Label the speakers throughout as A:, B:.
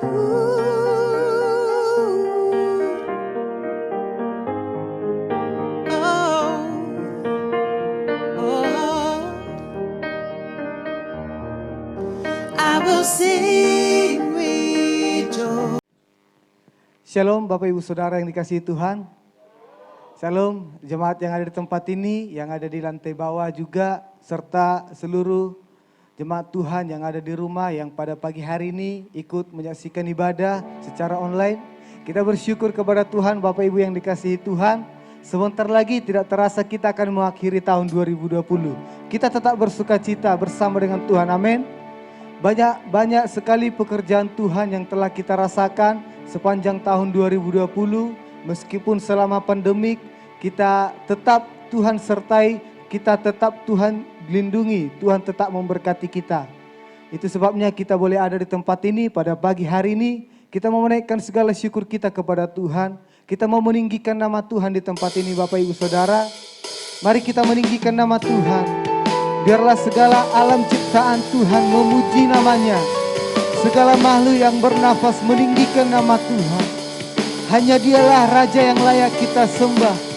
A: Shalom Bapak Ibu Saudara yang dikasihi Tuhan. Shalom jemaat yang ada di tempat ini, yang ada di lantai bawah juga, serta seluruh jemaat Tuhan yang ada di rumah yang pada pagi hari ini ikut menyaksikan ibadah secara online. Kita bersyukur kepada Tuhan Bapak Ibu yang dikasihi Tuhan. Sebentar lagi tidak terasa kita akan mengakhiri tahun 2020. Kita tetap bersuka cita bersama dengan Tuhan, amin. Banyak sekali pekerjaan Tuhan yang telah kita rasakan sepanjang tahun 2020, meskipun selama pandemik kita tetap Tuhan sertai, kita tetap Tuhan lindungi, Tuhan tetap memberkati kita. Itu sebabnya kita boleh ada di tempat ini pada pagi hari ini. Kita mau menaikkan segala syukur kita kepada Tuhan. Kita mau meninggikan nama Tuhan di tempat ini Bapak Ibu Saudara. Mari kita meninggikan nama Tuhan. Biarlah segala alam ciptaan Tuhan memuji namanya. Segala makhluk yang bernafas meninggikan nama Tuhan. Hanya Dialah Raja yang layak kita sembah.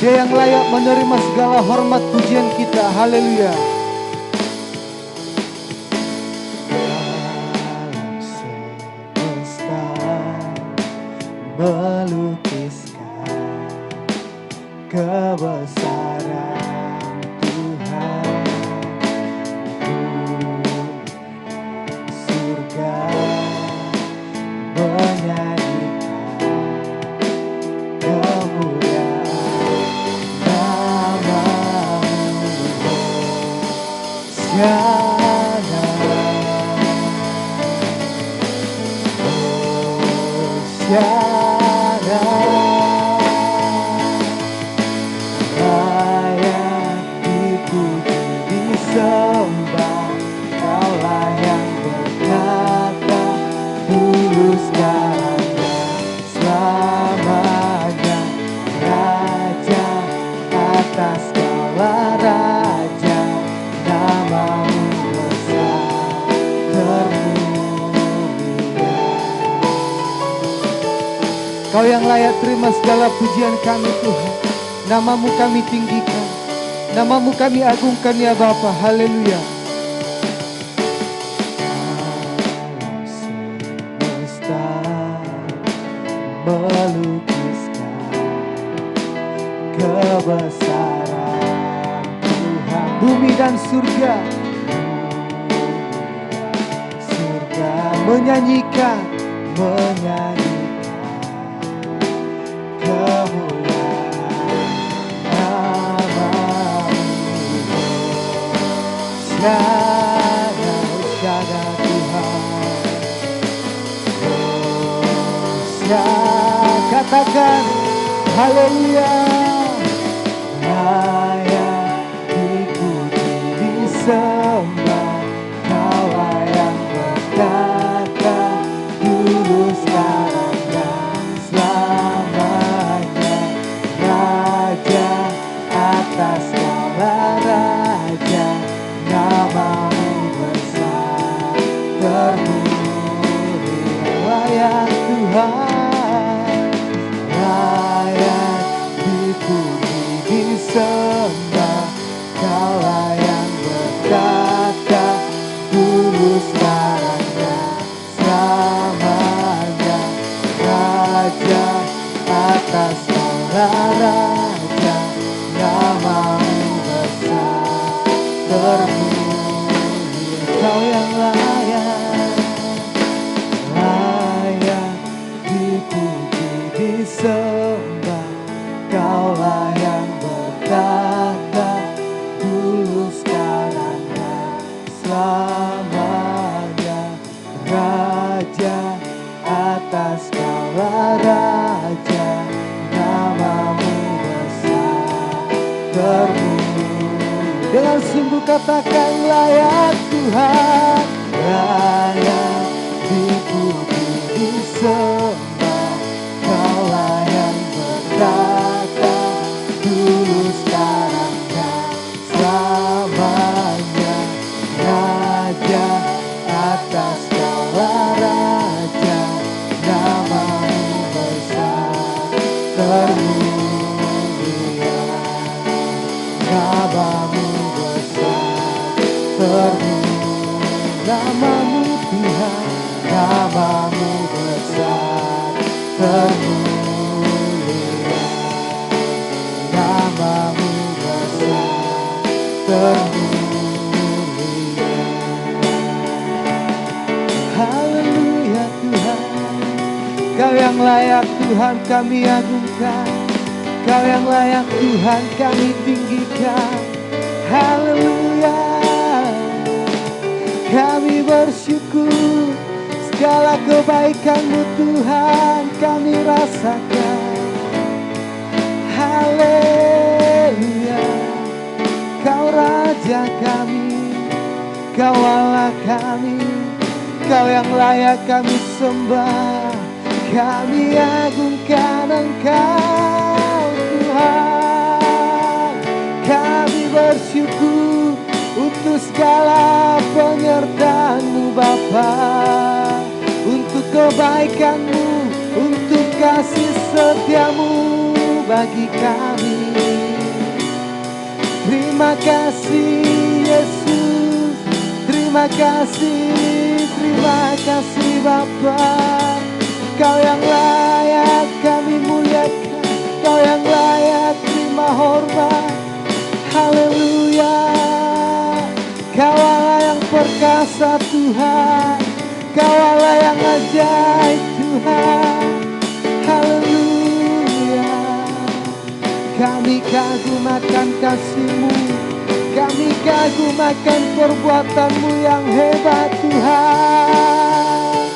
A: Dia yang layak menerima segala hormat pujian kita. Haleluya. Alam semesta melukiskan kebesaran Tuhan. Kau yang layak terima segala pujian kami Tuhan. Namamu kami tinggikan, namamu kami agungkan ya Bapa. Haleluya. Alam semesta melukiskan kebesaran Tuhan. Bumi dan surga menyanyikan Syada Tuhan. Katakan haleluya. Layak dipuji disembah, Kaulah yang berkata dulu sekarang dan selamanya. Raja atas segala raja, namamu besar termulia. Layak Tuhan, layak dipuji disembah, Kaulah yang berkata dulu sekarang dan selamanya. Raja atas segala raja, namamu besar termulia. Kau yang layak dipuji disembah, Kaulah yang berkata dulu sekarang dan selamanya. Raja atas segala raja, namamu besar termulia. Dengan sungguh katakan layak Tuhan, layak dipuji disembah, Kaulah yang berkata dulu sekarang dan selamanya. Raja atas segala raja, yang layak Tuhan kami agungkan, Kau yang layak Tuhan kami tinggikan. Haleluya. Kami bersyukur segala kebaikan-Mu Tuhan kami rasakan. Haleluya. Kau Raja kami, Kau Allah kami, Kau yang layak kami sembah. Kami agungkan Engkau Tuhan. Kami bersyukur untuk segala penyertaan-Mu Bapa, untuk kebaikan-Mu, untuk kasih setia-Mu bagi kami. Terima kasih Yesus, terima kasih Bapa. Kau yang layak kami muliakan, Kau yang layak terima hormat. Haleluya. Kau Allah yang perkasa Tuhan, Kau Allah yang ajaib Tuhan. Haleluya. Kami kagum akan kasih-Mu, kami kagum akan perbuatan-Mu yang hebat Tuhan.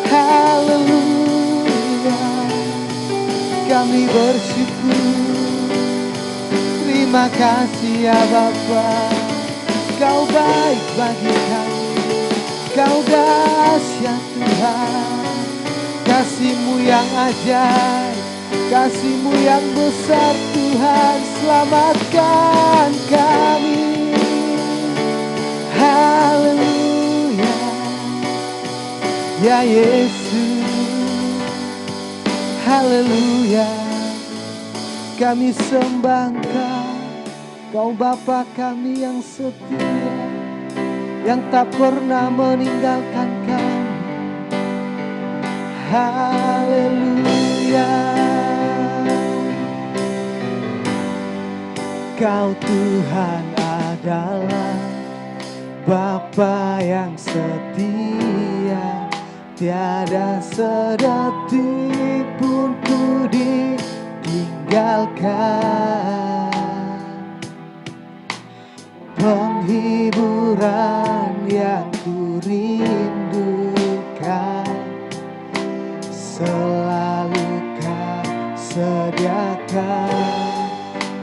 A: Haleluya. Kami bersyukur. Terima kasih ya Bapa. Kau baik bagi kami, Kau dahsyat Tuhan. Kasih-Mu yang ajaib, kasih-Mu yang besar Tuhan, selamatkan kami. Haleluya. Ya Yesus, haleluya. Kami sembah Engkau, Kau Bapa kami yang setia, yang tak pernah meninggalkan kami. Haleluya. Kau Tuhan adalah Bapa yang setia, tiada sedetik pun ku ditinggalkan. Penghiburan yang ku rindukan selalu Kau sediakan.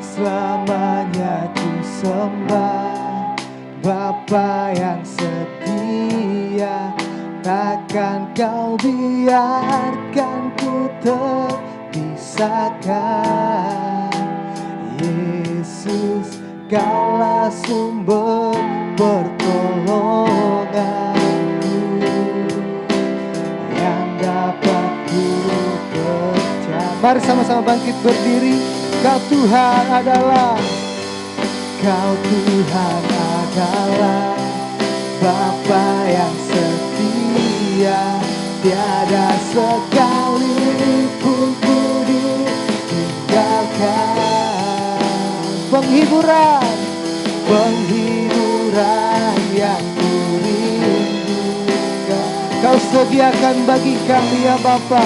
A: Selamanya ku sembah Bapa yang setia, takkan Kau biarkan ku terpisahkan. Yesus, Kaulah sumber pertolonganku, yang dapat ku percaya. Mari sama-sama bangkit berdiri. Kau Tuhan adalah, Kau Tuhan adalah Bapa yang setia, tiada sekalipun ku ditinggalkan. Penghiburan yang ku rindukan Kau sediakan bagi kami ya Bapa.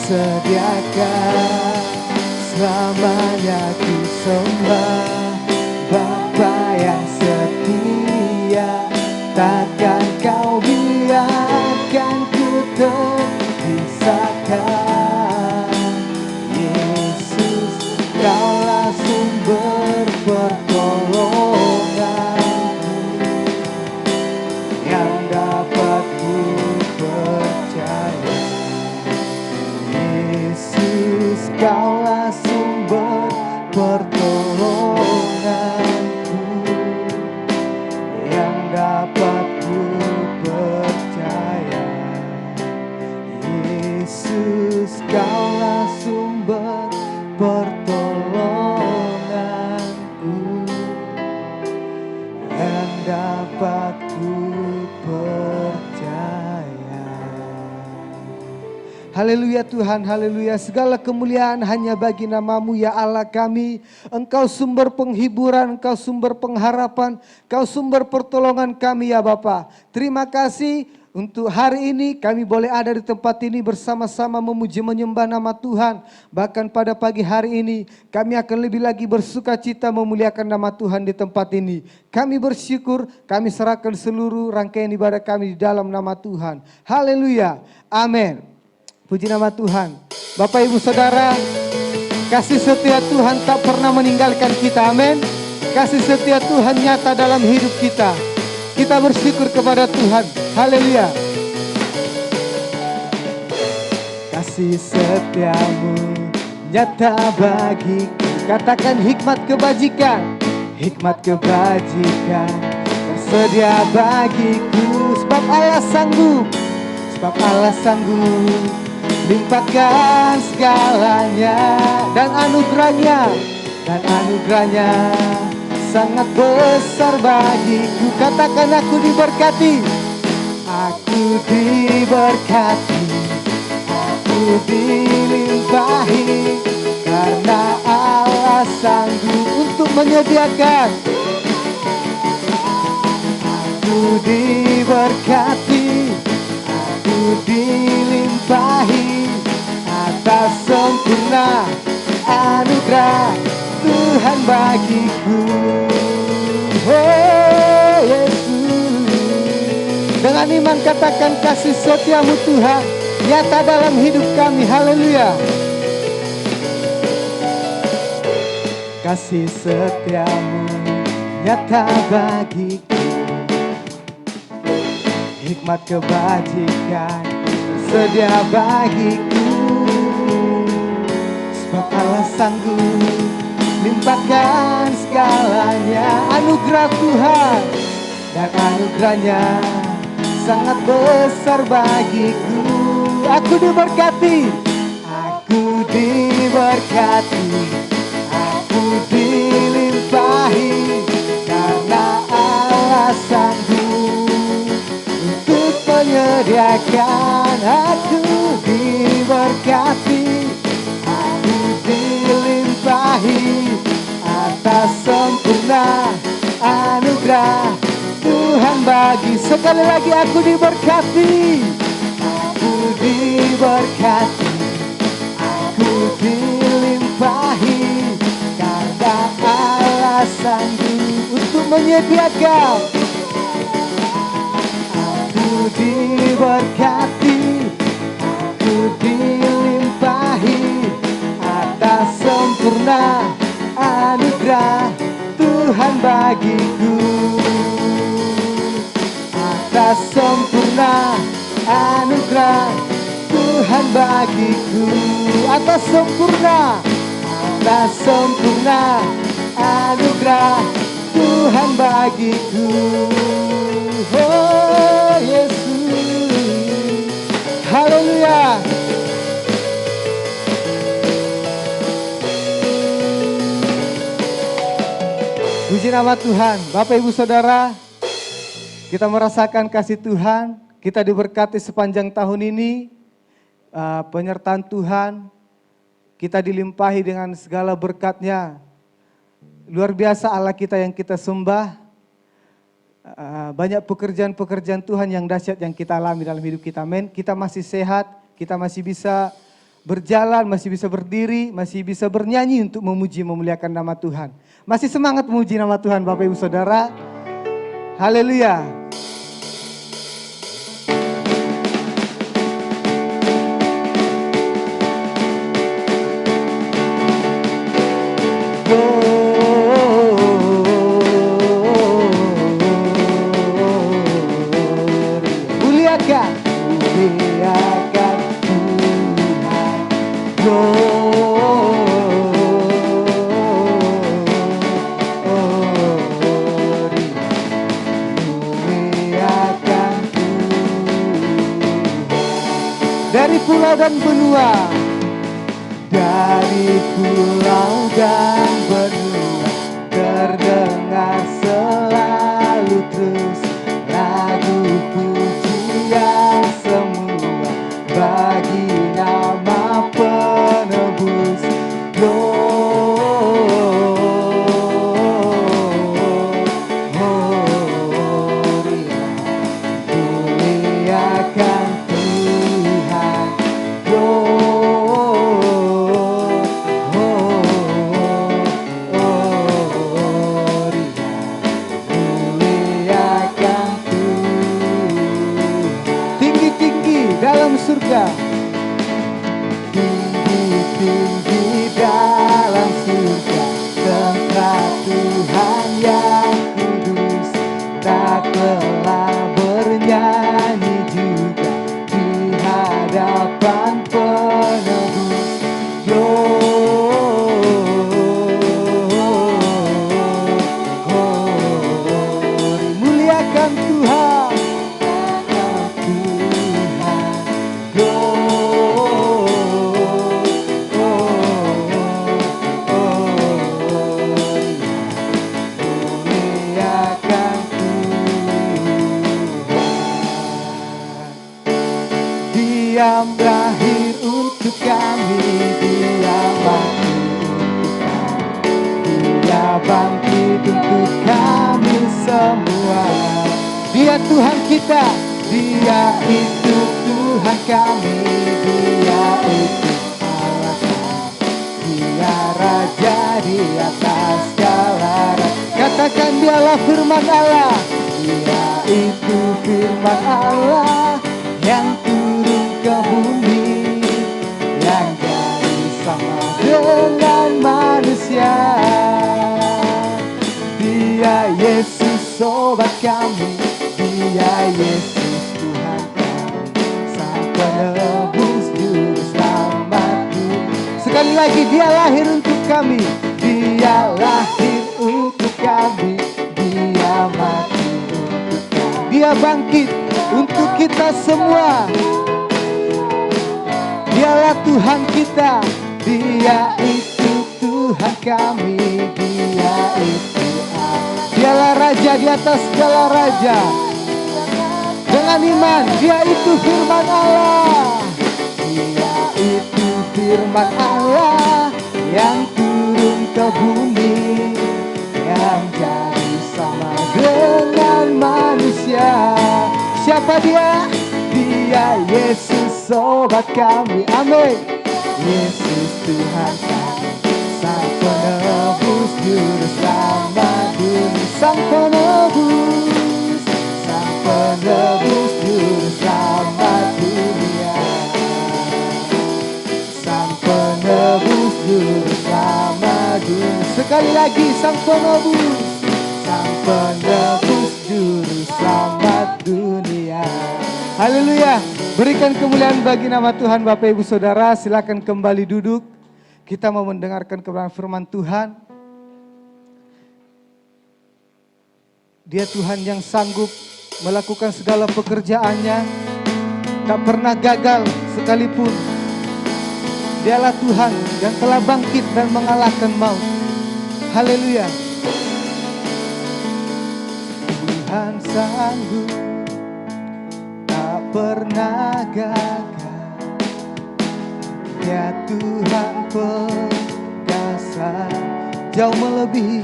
A: Sediakan, selamanya ku sembah Bapa yang setia, takkan Kau biarkan ku terpisahkan. Yesus, Kaulah sumber pertolonganku, yang dapat ku percaya. Yesus, Kaulah sumber pertolonganku, yang dapat ku percaya. Yesus, Kaulah sumber pertolonganku, yang dapat ku percaya. Haleluya Tuhan, haleluya. Segala kemuliaan hanya bagi nama-Mu ya Allah kami. Engkau sumber penghiburan, Engkau sumber pengharapan, Engkau sumber pertolongan kami ya Bapa. Terima kasih Untuk hari ini kami boleh ada di tempat ini bersama-sama memuji menyembah nama Tuhan. Bahkan pada pagi hari ini kami akan lebih lagi bersuka cita memuliakan nama Tuhan di tempat ini. Kami bersyukur, kami serahkan seluruh rangkaian ibadah kami di dalam nama Tuhan. Haleluya, amin. Puji nama Tuhan. Bapak Ibu Saudara, kasih setia Tuhan tak pernah meninggalkan kita, amin. Kasih setia Tuhan nyata dalam hidup kita. Kita bersyukur kepada Tuhan. Haleluya. Kasih setiamu nyata bagiku. Katakan hikmat kebajikan. Hikmat kebajikan tersedia bagiku. Sebab Allah sanggup. Sebab Allah sanggup limpahkan segalanya. Dan anugerahnya sangat besar bagiku. Katakan aku diberkati. Aku diberkati. Aku dilimpahi. Karena Allah sanggup untuk menyediakan. Aku diberkati. Aku dilimpahi. Atas sempurna anugerah Tuhan bagiku. Oh Yesus. Dengan iman katakan kasih setiamu Tuhan nyata dalam hidup kami. Haleluya. Kasih setiamu nyata bagiku. Hikmat kebajikan tersedia bagiku. Sebab Allah sanggup limpahkan segalanya. Anugerah Tuhan dan anugerahnya sangat besar bagiku. Aku diberkati. Aku diberkati. Aku dilimpahi. Karena Allah sanggup untuk menyediakan. Aku diberkati. Aku dilimpahi. Atas sempurna anugerah Tuhan bagi. Sekali lagi aku diberkati. Aku diberkati. Aku dilimpahi. Karena Allah sanggup untuk menyediakan. Aku diberkati. Aku dilimpahi. Atas sempurna anugerah Tuhan bagiku. Atas sempurna anugerah Tuhan bagiku. Atas sempurna anugerah Tuhan bagiku. Oh Yesus. Haleluya. Puji nama Tuhan. Bapak Ibu Saudara, kita merasakan kasih Tuhan. Kita diberkati sepanjang tahun ini. Penyertaan Tuhan. Kita dilimpahi dengan segala berkat-Nya. Luar biasa Allah kita yang kita sembah. Banyak pekerjaan-pekerjaan Tuhan yang dahsyat yang kita alami dalam hidup kita. Amin. Kita masih sehat. Kita masih bisa berjalan, masih bisa berdiri, masih bisa bernyanyi untuk memuji, memuliakan nama Tuhan. Masih semangat memuji nama Tuhan Bapak Ibu Saudara. Haleluya. Muliakan dari pulau dan benua, dari pulau dan benua, terdengar selalu terus lagu pujian semua bagi nama penebus. Gloria, surga. Tinggi-tinggi dalam surga tempat Tuhan yang kudus, tak lelah bernyanyi juga di hadapan penebus. Muliakan Tuhan, Dia lahir untuk kami, Dia mati untuk kami, Dia bangkit untuk kami semua. Dia Tuhan kita, Dia itu Tuhan kami, Dia itu Allah kami, Dia Raja di atas segala raja. Katakan Dialah firman Allah, Dia itu firman Allah yang turun ke bumi, yang jadi sama dengan manusia. Dia Yesus sobat kami, Dia Yesus Tuhan kami, Sang Penebus Juru Selamat. Sekali lagi, Dia lahir untuk kami, Dia lahir untuk kami, Dia mati untuk kami, Dia bangkit untuk kita semua. Dialah Tuhan kita, Dia itu Tuhan kami, Dia itu Allah. Dialah Raja di atas segala raja. Dengan iman, Dia itu firman Allah, Dia itu firman Allah yang turun ke bumi, yang jadi sama dengan manusia. Siapa Dia? Dia Yesus sobat kami, amin. Yesus Tuhan kami, Sang Penebus Juru Selamat dunia. Sang Penebus, Sang Penebus Juru Selamat dunia. Sang Penebus Juru Selamat dunia. Sekali lagi, Sang Penebus, Sang Penebus Juru Selamat dunia. Haleluya. Berikan kemuliaan bagi nama Tuhan. Bapak Ibu Saudara, silakan kembali duduk. Kita mau mendengarkan kebenaran firman Tuhan. Dia Tuhan yang sanggup melakukan segala pekerjaannya, tak pernah gagal sekalipun. Dialah Tuhan yang telah bangkit dan mengalahkan maut. Haleluya. Tuhan sanggup, tak pernah gagal. Ya Tuhan perkasa, jauh melebihi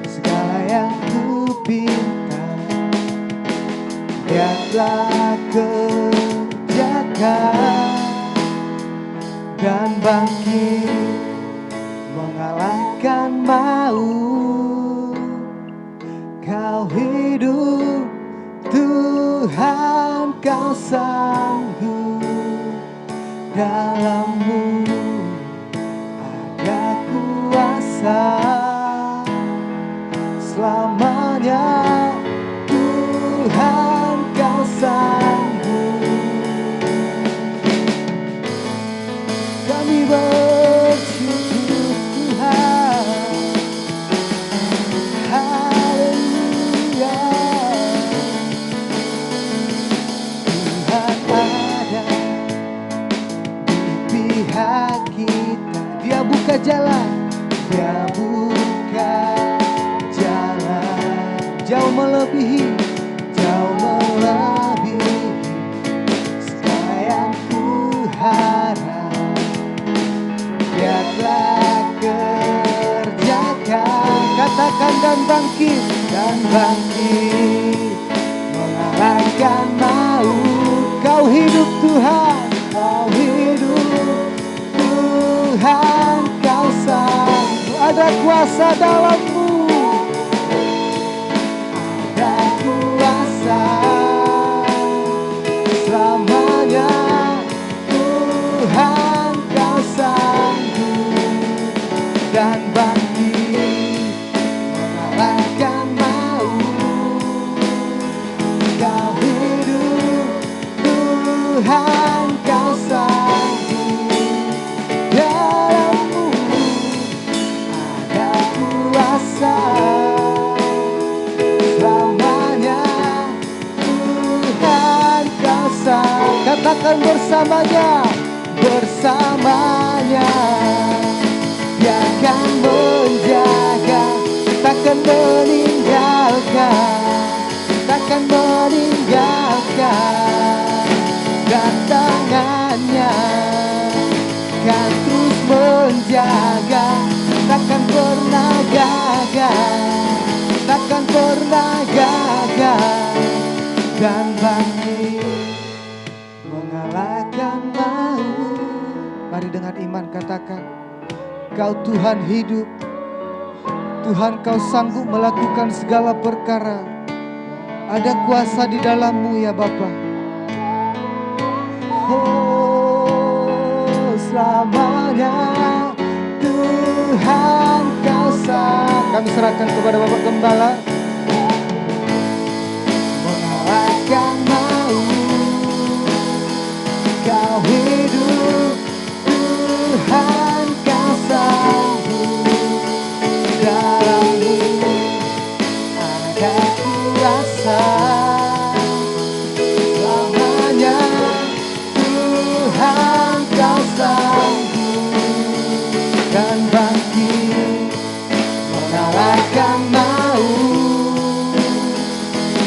A: segala yang kupinta. Dia telah kerjakan dan bangkit mengalahkan maut. Kau hidup Tuhan, Kau sanggup, dalam-Mu ada kuasa selamanya. Tuhan, Kau sanggup. Kami bersyukur Tuhan. Haleluya. Tuhan ada di pihak kita. Dia buka jalan, Dia buka jalan, jauh melebihi segala yang kuharap. Dia telah kerjakan, katakan dan bangkit mengalahkan maut. Kau hidup Tuhan, Kau hidup Tuhan, Kau sanggup. Ada kuasa dalam-Mu, ada kuasa Katakan bersamanya, bersamanya. Dia akan menjaga, takkan meninggalkan, takkan meninggalkan. Dan tangannya kan terus menjaga, takkan pernah gagal, takkan pernah gagal. Dan bangkit mengalahkan maut. Mari dengan iman katakan, Kau Tuhan hidup, Tuhan Kau sanggup melakukan segala perkara. Ada kuasa di dalam-Mu ya Bapa. Oh, selamanya Tuhan Kau sanggup. Kami serahkan kepada Bapak Gembala. Mengalahkan maut, Kau hidup, Tuhan Kau sanggup. Dalam-Mu ada kuasa. Selamanya Tuhan Kau sanggup. Dan bangkit mengalahkan maut.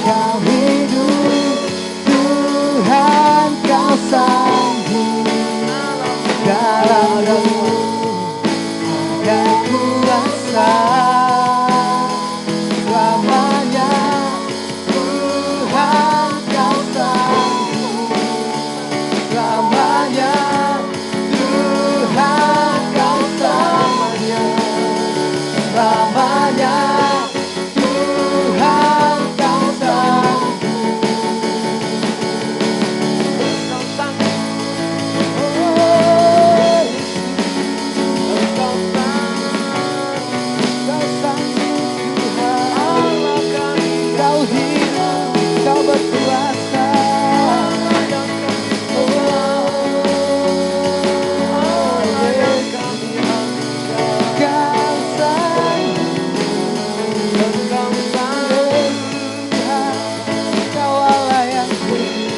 A: Kau hidup, Tuhan Kau sanggup. Dalam-Mu ada kuasa. Selamanya Tuhan Kau sanggup. Selamanya Tuhan Kau sanggup. Selamanya Tuhan Kau sanggup. Kau hidup, Kau berkuasa. Kau sanggup, Kau Allah yang hidup.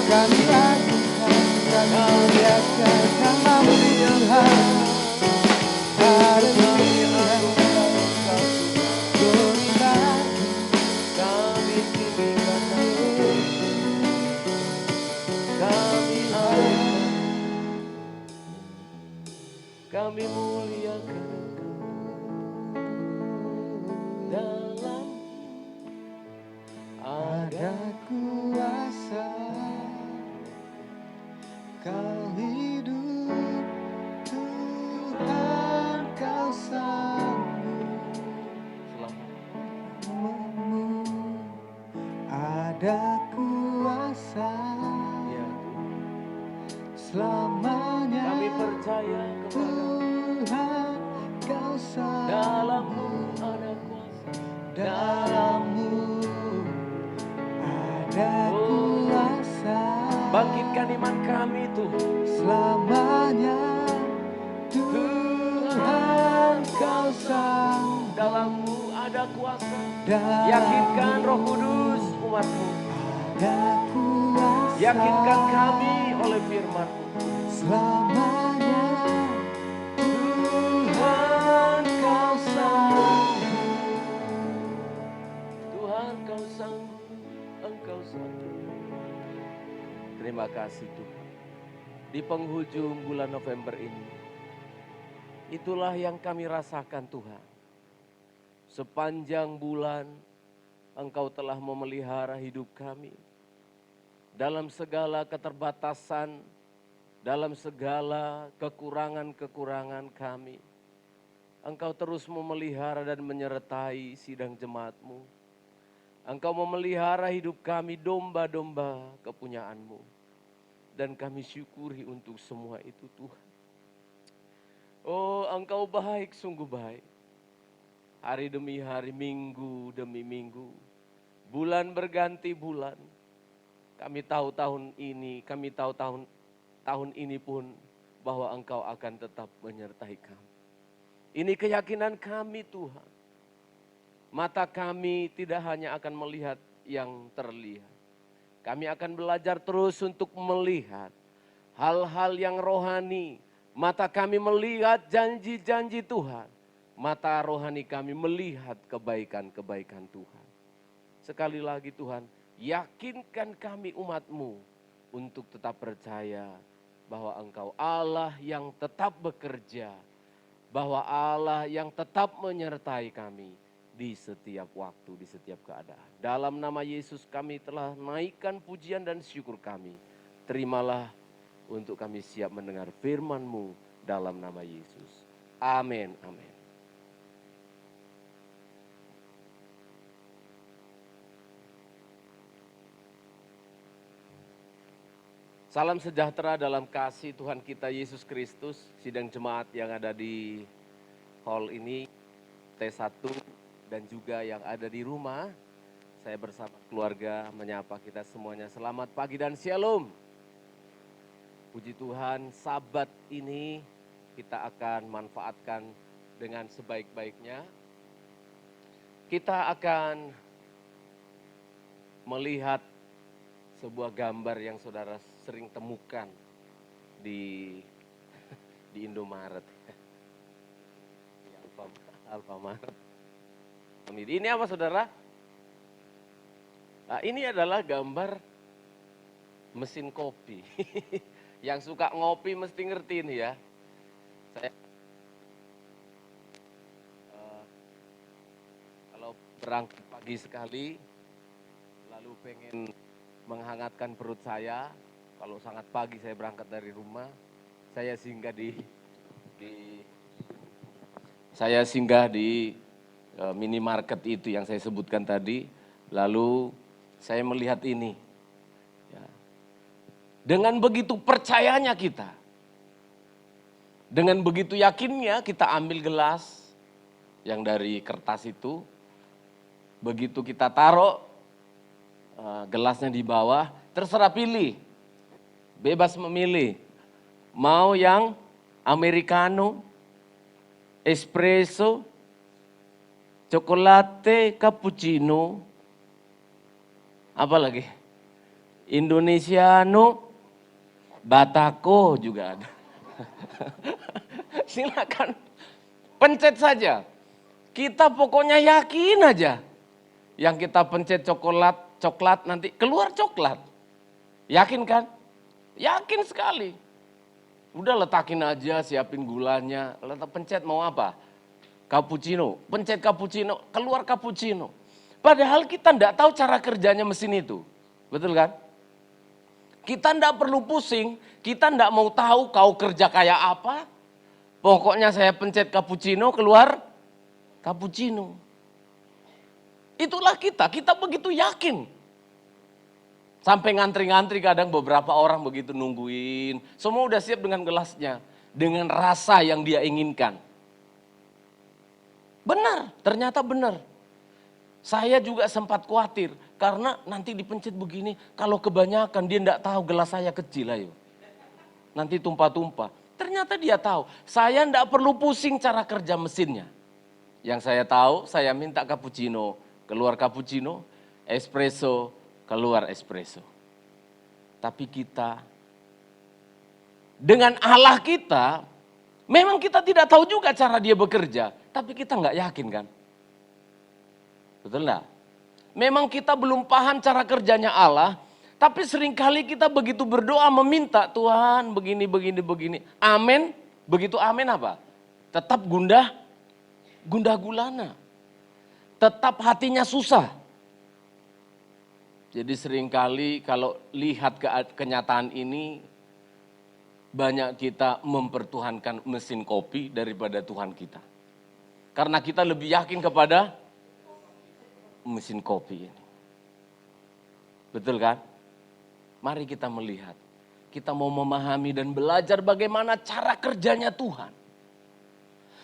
A: Kami lakukan, kami akan namamu Tuhan. Haleluya.
B: Kami muliakan dalam
A: Ada kuasa, Kau hidup, Tuhan Kau sanggup. Ada kuasa,
B: ya,
A: selamanya
B: kami percaya kepada
A: Tuhan Kau sanggup.
B: dalam-Mu ada kuasa,
A: Dalam-Mu ada kuasa.
B: bangkitkan iman kami Tuhan.
A: Selamanya Tuhan Kau sanggup.
B: Dalam-Mu ada kuasa.
A: Dalam-Mu
B: Yakinkan Roh Kudus umat-Mu.
A: ada kuasa.
B: Yakinkan kami oleh firman-Mu.
A: Selamanya Tuhan Kau sanggup.
B: Tuhan Kau sanggup, Engkau sanggup. Terima kasih Tuhan. Di penghujung bulan November ini, itulah yang kami rasakan Tuhan. Sepanjang bulan Engkau telah memelihara hidup kami. Dalam segala keterbatasan, dalam segala kekurangan-kekurangan kami, Engkau terus memelihara dan menyertai sidang jemaat-Mu. Engkau memelihara hidup kami domba-domba kepunyaan-Mu. Dan kami syukuri untuk semua itu Tuhan. Oh, Engkau baik, sungguh baik. Hari demi hari, minggu demi minggu, bulan berganti bulan. Kami tahu tahun ini pun bahwa Engkau akan tetap menyertai kami. Ini keyakinan kami Tuhan. Mata kami tidak hanya akan melihat yang terlihat. Kami akan belajar terus untuk melihat hal-hal yang rohani. Mata kami melihat janji-janji Tuhan. Mata rohani kami melihat kebaikan-kebaikan Tuhan. Sekali lagi Tuhan, yakinkan kami umat-Mu untuk tetap percaya bahwa Engkau Allah yang tetap bekerja. Bahwa Allah yang tetap menyertai kami di setiap waktu, di setiap keadaan. Dalam nama Yesus kami telah naikkan pujian dan syukur kami. Terimalah untuk kami siap mendengar firman-Mu dalam nama Yesus. Amin, amin. Salam sejahtera dalam kasih Tuhan kita Yesus Kristus, sidang jemaat yang ada di hall ini, T1 dan juga yang ada di rumah. Saya bersama keluarga menyapa kita semuanya, selamat pagi dan shalom. Puji Tuhan, Sabat ini kita akan manfaatkan dengan sebaik-baiknya. Kita akan melihat sebuah gambar yang saudara sering temukan di Indomaret. Alfamart. Ini apa saudara? Nah, ini adalah gambar mesin kopi. Yang suka ngopi mesti ngerti ini ya. Saya kalau berangkat pagi sekali, lalu pengen menghangatkan perut saya. Kalau sangat pagi saya berangkat dari rumah, saya singgah di minimarket itu yang saya sebutkan tadi. Lalu saya melihat ini. Ya. Dengan begitu percayanya kita, dengan begitu yakinnya kita ambil gelas yang dari kertas itu. Begitu kita taruh gelasnya di bawah, terserah pilih. Bebas memilih. Mau yang americano, espresso, coklat, cappuccino, apa lagi? Indonesiano, Batako juga ada. Silakan pencet saja. Kita pokoknya yakin aja. Yang kita pencet coklat nanti keluar coklat. Yakin kan? Yakin sekali. Udah letakin aja, siapin gulanya, pencet mau apa? Cappuccino, pencet cappuccino, keluar cappuccino. Padahal kita enggak tahu cara kerjanya mesin itu. Betul kan? Kita enggak perlu pusing, kita enggak mau tahu kau kerja kayak apa. Pokoknya saya pencet cappuccino, keluar cappuccino. Itulah kita begitu yakin. Sampai ngantri-ngantri kadang beberapa orang begitu nungguin. Semua udah siap dengan gelasnya, dengan rasa yang dia inginkan. Benar, ternyata benar. Saya juga sempat khawatir, karena nanti dipencet begini, kalau kebanyakan dia enggak tahu gelas saya kecil, ayo. Nanti tumpah-tumpah. Ternyata dia tahu, saya enggak perlu pusing cara kerja mesinnya. Yang saya tahu, saya minta cappuccino, keluar cappuccino, espresso, keluar espresso. Tapi kita, dengan Allah kita, memang kita tidak tahu juga cara dia bekerja, tapi kita enggak yakin kan? Betul enggak? Memang kita belum paham cara kerjanya Allah, tapi seringkali kita begitu berdoa meminta, Tuhan begini. Amin, begitu amin apa? Tetap gundah gulana. Tetap hatinya susah. Jadi seringkali kalau lihat kenyataan ini, banyak kita mempertuhankan mesin kopi daripada Tuhan kita. Karena kita lebih yakin kepada mesin kopi ini. Betul kan? Mari kita melihat. Kita mau memahami dan belajar bagaimana cara kerjanya Tuhan.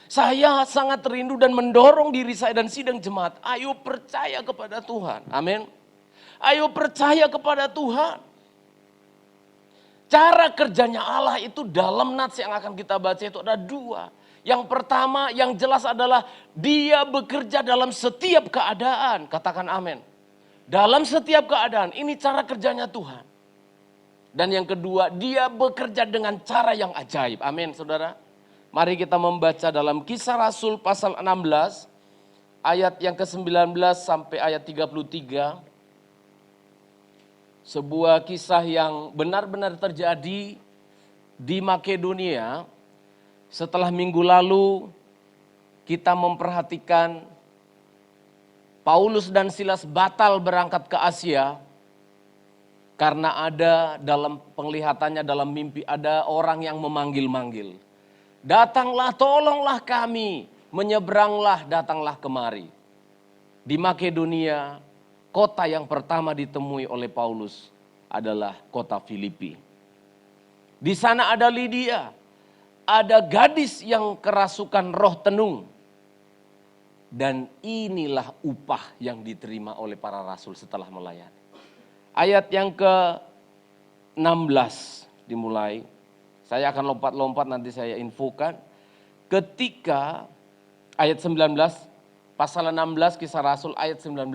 B: Saya sangat rindu dan mendorong diri saya dan sidang jemaat. Ayo percaya kepada Tuhan. Amin. Ayo percaya kepada Tuhan. Cara kerjanya Allah itu dalam nats yang akan kita baca itu ada dua. Yang pertama yang jelas adalah dia bekerja dalam setiap keadaan. Katakan amin. Dalam setiap keadaan, ini cara kerjanya Tuhan. Dan yang kedua, dia bekerja dengan cara yang ajaib. Amin, saudara. Mari kita membaca dalam Kisah Rasul pasal 16, ayat yang ke-19 sampai ayat 33. Sebuah kisah yang benar-benar terjadi di Makedonia. Setelah minggu lalu kita memperhatikan Paulus dan Silas batal berangkat ke Asia karena ada dalam penglihatannya, dalam mimpi ada orang yang memanggil-manggil. Datanglah, tolonglah kami, menyeberanglah, datanglah kemari. Di Makedonia, kota yang pertama ditemui oleh Paulus adalah kota Filipi. Di sana ada Lydia, ada gadis yang kerasukan roh tenung. Dan inilah upah yang diterima oleh para rasul setelah melayani. Ayat yang ke-16 dimulai. Saya akan lompat-lompat, nanti saya infokan. Ketika ayat 19, pasal 16 Kisah Rasul ayat 19.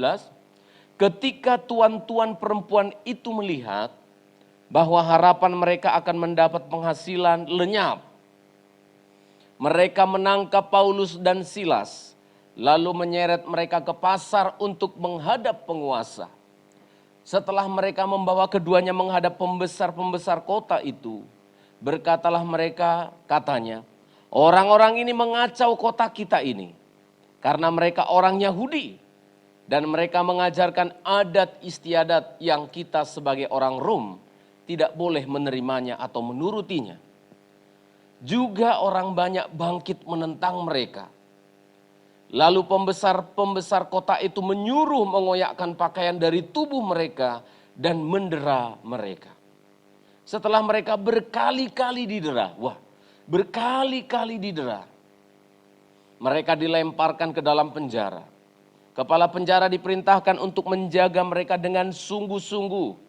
B: Ketika tuan-tuan perempuan itu melihat bahwa harapan mereka akan mendapat penghasilan lenyap, mereka menangkap Paulus dan Silas, lalu menyeret mereka ke pasar untuk menghadap penguasa. Setelah mereka membawa keduanya menghadap pembesar-pembesar kota itu, berkatalah mereka, katanya, orang-orang ini mengacau kota kita ini, karena mereka orang Yahudi, dan mereka mengajarkan adat istiadat yang kita sebagai orang Rom tidak boleh menerimanya atau menurutinya. Juga orang banyak bangkit menentang mereka. Lalu pembesar-pembesar kota itu menyuruh mengoyakkan pakaian dari tubuh mereka dan mendera mereka. Setelah mereka berkali-kali didera, berkali-kali didera, mereka dilemparkan ke dalam penjara. Kepala penjara diperintahkan untuk menjaga mereka dengan sungguh-sungguh.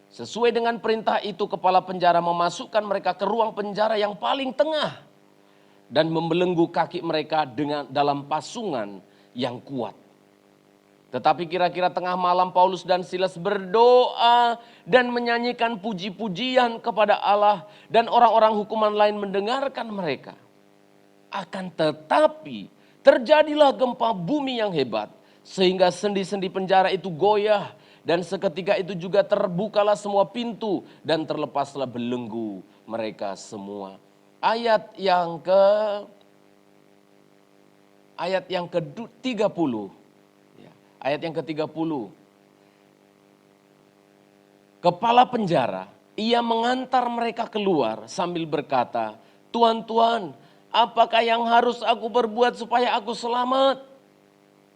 B: Sesuai dengan perintah itu, kepala penjara memasukkan mereka ke ruang penjara yang paling tengah dan membelenggu kaki mereka dengan dalam pasungan yang kuat. Tetapi kira-kira tengah malam Paulus dan Silas berdoa dan menyanyikan puji-pujian kepada Allah, dan orang-orang hukuman lain mendengarkan mereka. Akan tetapi terjadilah gempa bumi yang hebat sehingga sendi-sendi penjara itu goyah, dan seketika itu juga terbukalah semua pintu dan terlepaslah belenggu mereka semua. Ayat yang ke-30. Ayat yang ke-30. Kepala penjara, ia mengantar mereka keluar sambil berkata, "Tuan-tuan, apakah yang harus aku perbuat supaya aku selamat?"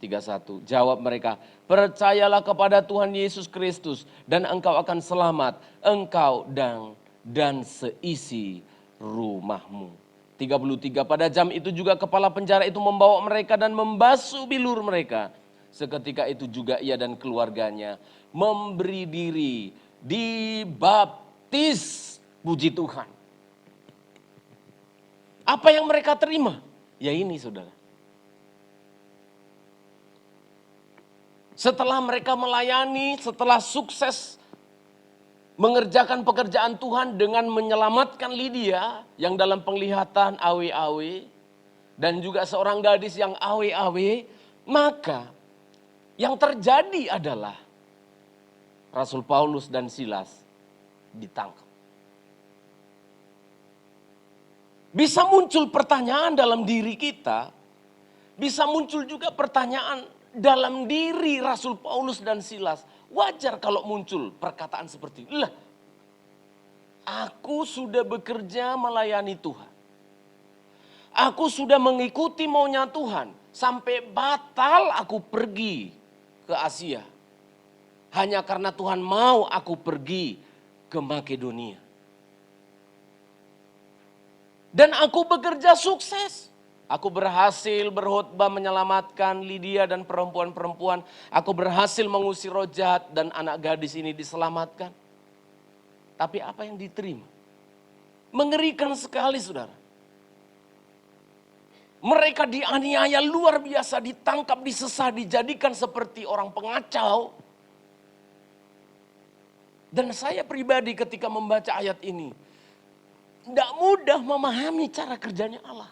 B: 31. Jawab mereka, "Percayalah kepada Tuhan Yesus Kristus dan engkau akan selamat, engkau dan seisi rumahmu." 33. Pada jam itu juga kepala penjara itu membawa mereka dan membasuh bilur mereka. Seketika itu juga ia dan keluarganya memberi diri dibaptis. Puji Tuhan. Apa yang mereka terima? Ya ini, saudara. Setelah mereka melayani, setelah sukses mengerjakan pekerjaan Tuhan dengan menyelamatkan Lydia yang dalam penglihatan awe-awe, dan juga seorang gadis yang awe-awe, maka yang terjadi adalah Rasul Paulus dan Silas ditangkap. Bisa muncul pertanyaan dalam diri kita, bisa muncul juga pertanyaan dalam diri Rasul Paulus dan Silas. Wajar kalau muncul perkataan seperti itu. Lah, aku sudah bekerja melayani Tuhan. Aku sudah mengikuti maunya Tuhan. Sampai batal aku pergi ke Asia. Hanya karena Tuhan mau aku pergi ke Makedonia. Dan aku bekerja sukses. Aku berhasil berkhotbah menyelamatkan Lydia dan perempuan-perempuan. Aku berhasil mengusir roh jahat dan anak gadis ini diselamatkan. Tapi apa yang diterima? Mengerikan sekali, saudara. Mereka dianiaya luar biasa, ditangkap, disesah, dijadikan seperti orang pengacau. Dan saya pribadi ketika membaca ayat ini, tidak mudah memahami cara kerjanya Allah.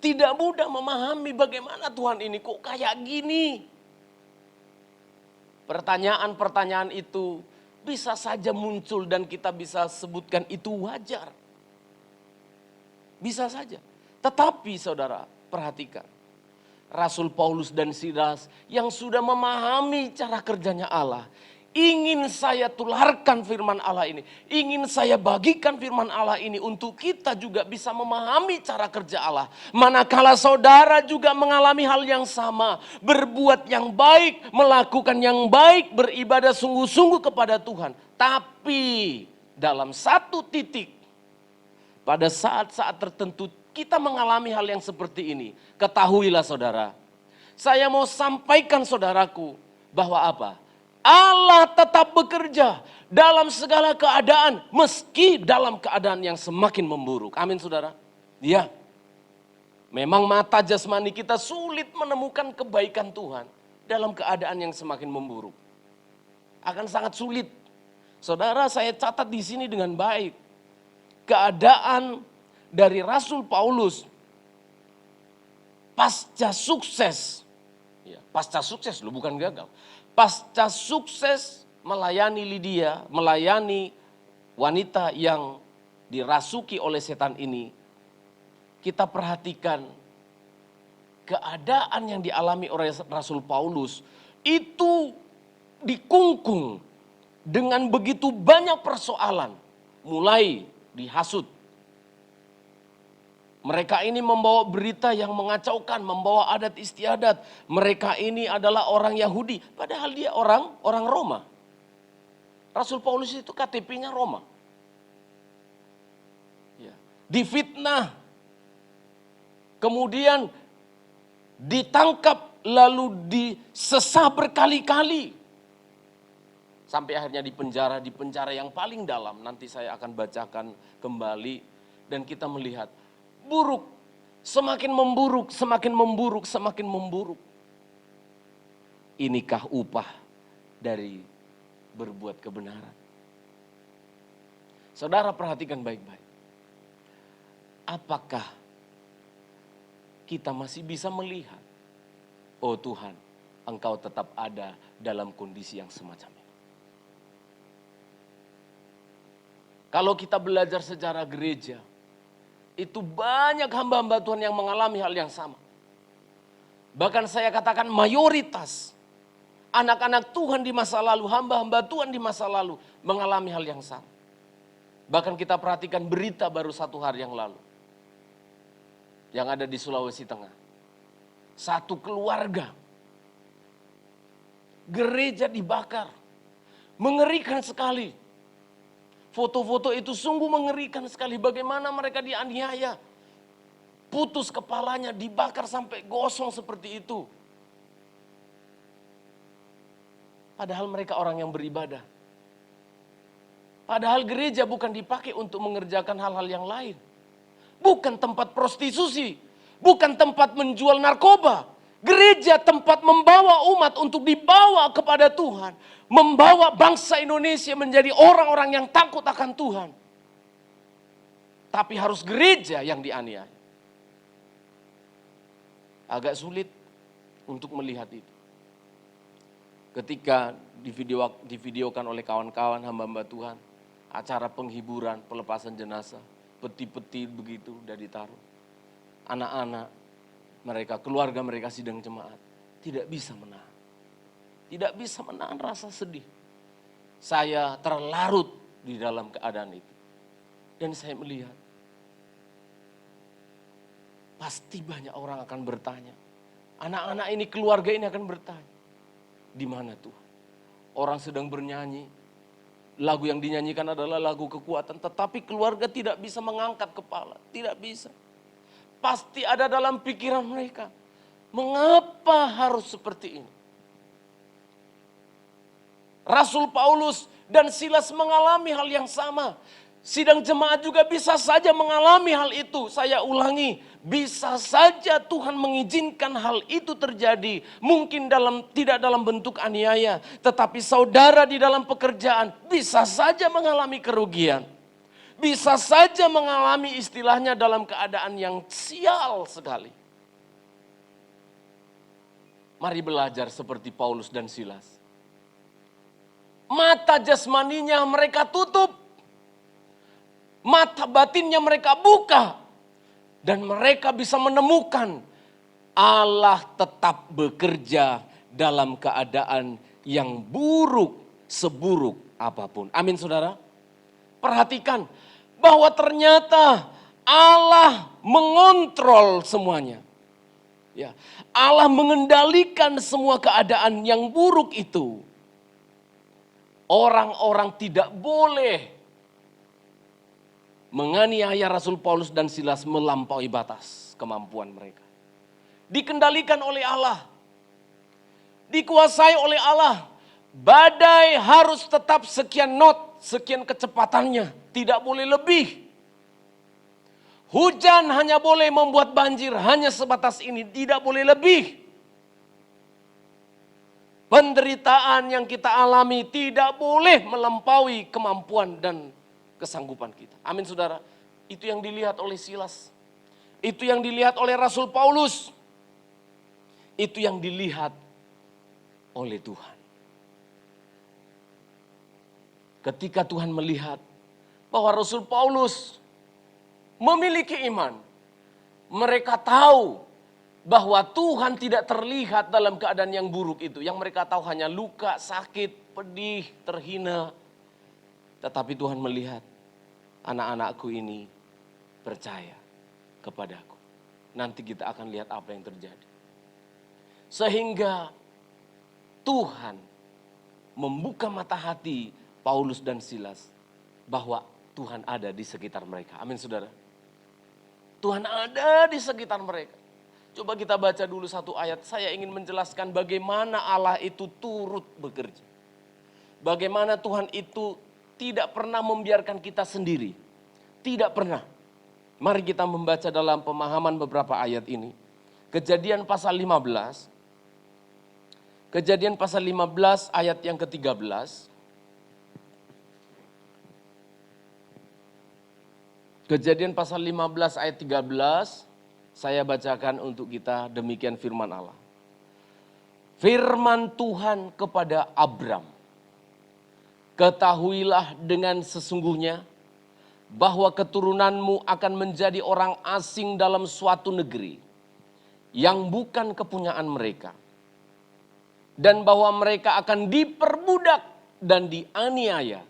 B: Tidak mudah memahami bagaimana Tuhan ini kok kayak gini. Pertanyaan-pertanyaan itu bisa saja muncul dan kita bisa sebutkan itu wajar. Bisa saja. Tetapi saudara, perhatikan. Rasul Paulus dan Silas yang sudah memahami cara kerjanya Allah. Ingin saya tularkan firman Allah ini. Ingin saya bagikan firman Allah ini untuk kita juga bisa memahami cara kerja Allah. Manakala saudara juga mengalami hal yang sama. Berbuat yang baik, melakukan yang baik, beribadah sungguh-sungguh kepada Tuhan. Tapi dalam satu titik, pada saat-saat tertentu kita mengalami hal yang seperti ini. Ketahuilah saudara, saya mau sampaikan saudaraku bahwa apa? Allah tetap bekerja dalam segala keadaan, meski dalam keadaan yang semakin memburuk. Amin saudara? Ya, memang mata jasmani kita sulit menemukan kebaikan Tuhan dalam keadaan yang semakin memburuk. Akan sangat sulit. Saudara, saya catat di sini dengan baik. Keadaan dari Rasul Paulus pasca sukses, ya, pasca sukses loh, bukan gagal. Pasca sukses melayani Lydia, melayani wanita yang dirasuki oleh setan ini, kita perhatikan keadaan yang dialami oleh Rasul Paulus itu dikungkung dengan begitu banyak persoalan, mulai dihasut. Mereka ini membawa berita yang mengacaukan, membawa adat istiadat. Mereka ini adalah orang Yahudi, padahal dia orang Roma. Rasul Paulus itu KTP-nya Roma. Ya. Difitnah, kemudian ditangkap, lalu disesah berkali-kali. Sampai akhirnya di penjara yang paling dalam. Nanti saya akan bacakan kembali dan kita melihat buruk, semakin memburuk, semakin memburuk, semakin memburuk. Inikah upah dari berbuat kebenaran? Saudara perhatikan baik-baik. Apakah kita masih bisa melihat, oh Tuhan, Engkau tetap ada dalam kondisi yang semacam ini? Kalau kita belajar sejarah gereja, itu banyak hamba-hamba Tuhan yang mengalami hal yang sama. Bahkan saya katakan mayoritas anak-anak Tuhan di masa lalu, hamba-hamba Tuhan di masa lalu mengalami hal yang sama. Bahkan kita perhatikan berita baru 1 hari yang lalu. Yang ada di Sulawesi Tengah. Satu keluarga. Gereja dibakar. Mengerikan sekali. Foto-foto itu sungguh mengerikan sekali. Bagaimana mereka dianiaya. Putus kepalanya, dibakar sampai gosong seperti itu. Padahal mereka orang yang beribadah. Padahal gereja bukan dipakai untuk mengerjakan hal-hal yang lain. Bukan tempat prostitusi. Bukan tempat menjual narkoba. Gereja tempat membawa umat untuk dibawa kepada Tuhan. Membawa bangsa Indonesia menjadi orang-orang yang takut akan Tuhan. Tapi harus gereja yang dianiaya. Agak sulit untuk melihat itu. Ketika divideokan oleh kawan-kawan hamba-hamba Tuhan, acara penghiburan, pelepasan jenazah, peti-peti begitu udah ditaruh. Anak-anak mereka, keluarga mereka sidang jemaat, tidak bisa menahan. Tidak bisa menahan rasa sedih. Saya terlarut di dalam keadaan itu. Dan saya melihat, pasti banyak orang akan bertanya. Anak-anak ini, keluarga ini akan bertanya. Di mana Tuhan? Orang sedang bernyanyi. Lagu yang dinyanyikan adalah lagu kekuatan. Tetapi keluarga tidak bisa mengangkat kepala. Tidak bisa. Pasti ada dalam pikiran mereka. Mengapa harus seperti ini? Rasul Paulus dan Silas mengalami hal yang sama. Sidang jemaat juga bisa saja mengalami hal itu. Saya ulangi, bisa saja Tuhan mengizinkan hal itu terjadi. Mungkin tidak dalam bentuk aniaya, tetapi saudara di dalam pekerjaan bisa saja mengalami kerugian. Bisa saja mengalami istilahnya dalam keadaan yang sial sekali. Mari belajar seperti Paulus dan Silas. Mata jasmaninya mereka tutup. Mata batinnya mereka buka. Dan mereka bisa menemukan Allah tetap bekerja dalam keadaan yang buruk, seburuk apapun. Amin saudara. Perhatikan bahwa ternyata Allah mengontrol semuanya. Ya, Allah mengendalikan semua keadaan yang buruk itu. Orang-orang tidak boleh menganiaya Rasul Paulus dan Silas melampaui batas kemampuan mereka. Dikendalikan oleh Allah. Dikuasai oleh Allah. Badai harus tetap sekian knot, sekian kecepatannya. Tidak boleh lebih. Hujan hanya boleh membuat banjir, hanya sebatas ini, tidak boleh lebih. Penderitaan yang kita alami tidak boleh melampaui kemampuan dan kesanggupan kita. Amin saudara. Itu yang dilihat oleh Silas. Itu yang dilihat oleh Rasul Paulus. Itu yang dilihat oleh Tuhan. Ketika Tuhan melihat bahwa Rasul Paulus memiliki iman. Mereka tahu bahwa Tuhan tidak terlihat dalam keadaan yang buruk itu. Yang mereka tahu hanya luka, sakit, pedih, terhina. Tetapi Tuhan melihat anak-anakku ini percaya kepadaku. Nanti kita akan lihat apa yang terjadi. Sehingga Tuhan membuka mata hati Paulus dan Silas bahwa Tuhan ada di sekitar mereka. Amin saudara. Tuhan ada di sekitar mereka. Coba kita baca dulu satu ayat. Saya ingin menjelaskan bagaimana Allah itu turut bekerja. Bagaimana Tuhan itu tidak pernah membiarkan kita sendiri. Tidak pernah. Mari kita membaca dalam pemahaman beberapa ayat ini. Kejadian pasal 15. Kejadian pasal 15 ayat yang ke-13. Kejadian pasal 15 ayat 13. Saya bacakan untuk kita, demikian firman Allah. Firman Tuhan kepada Abram. Ketahuilah dengan sesungguhnya bahwa keturunanmu akan menjadi orang asing dalam suatu negeri yang bukan kepunyaan mereka. Dan bahwa mereka akan diperbudak dan dianiaya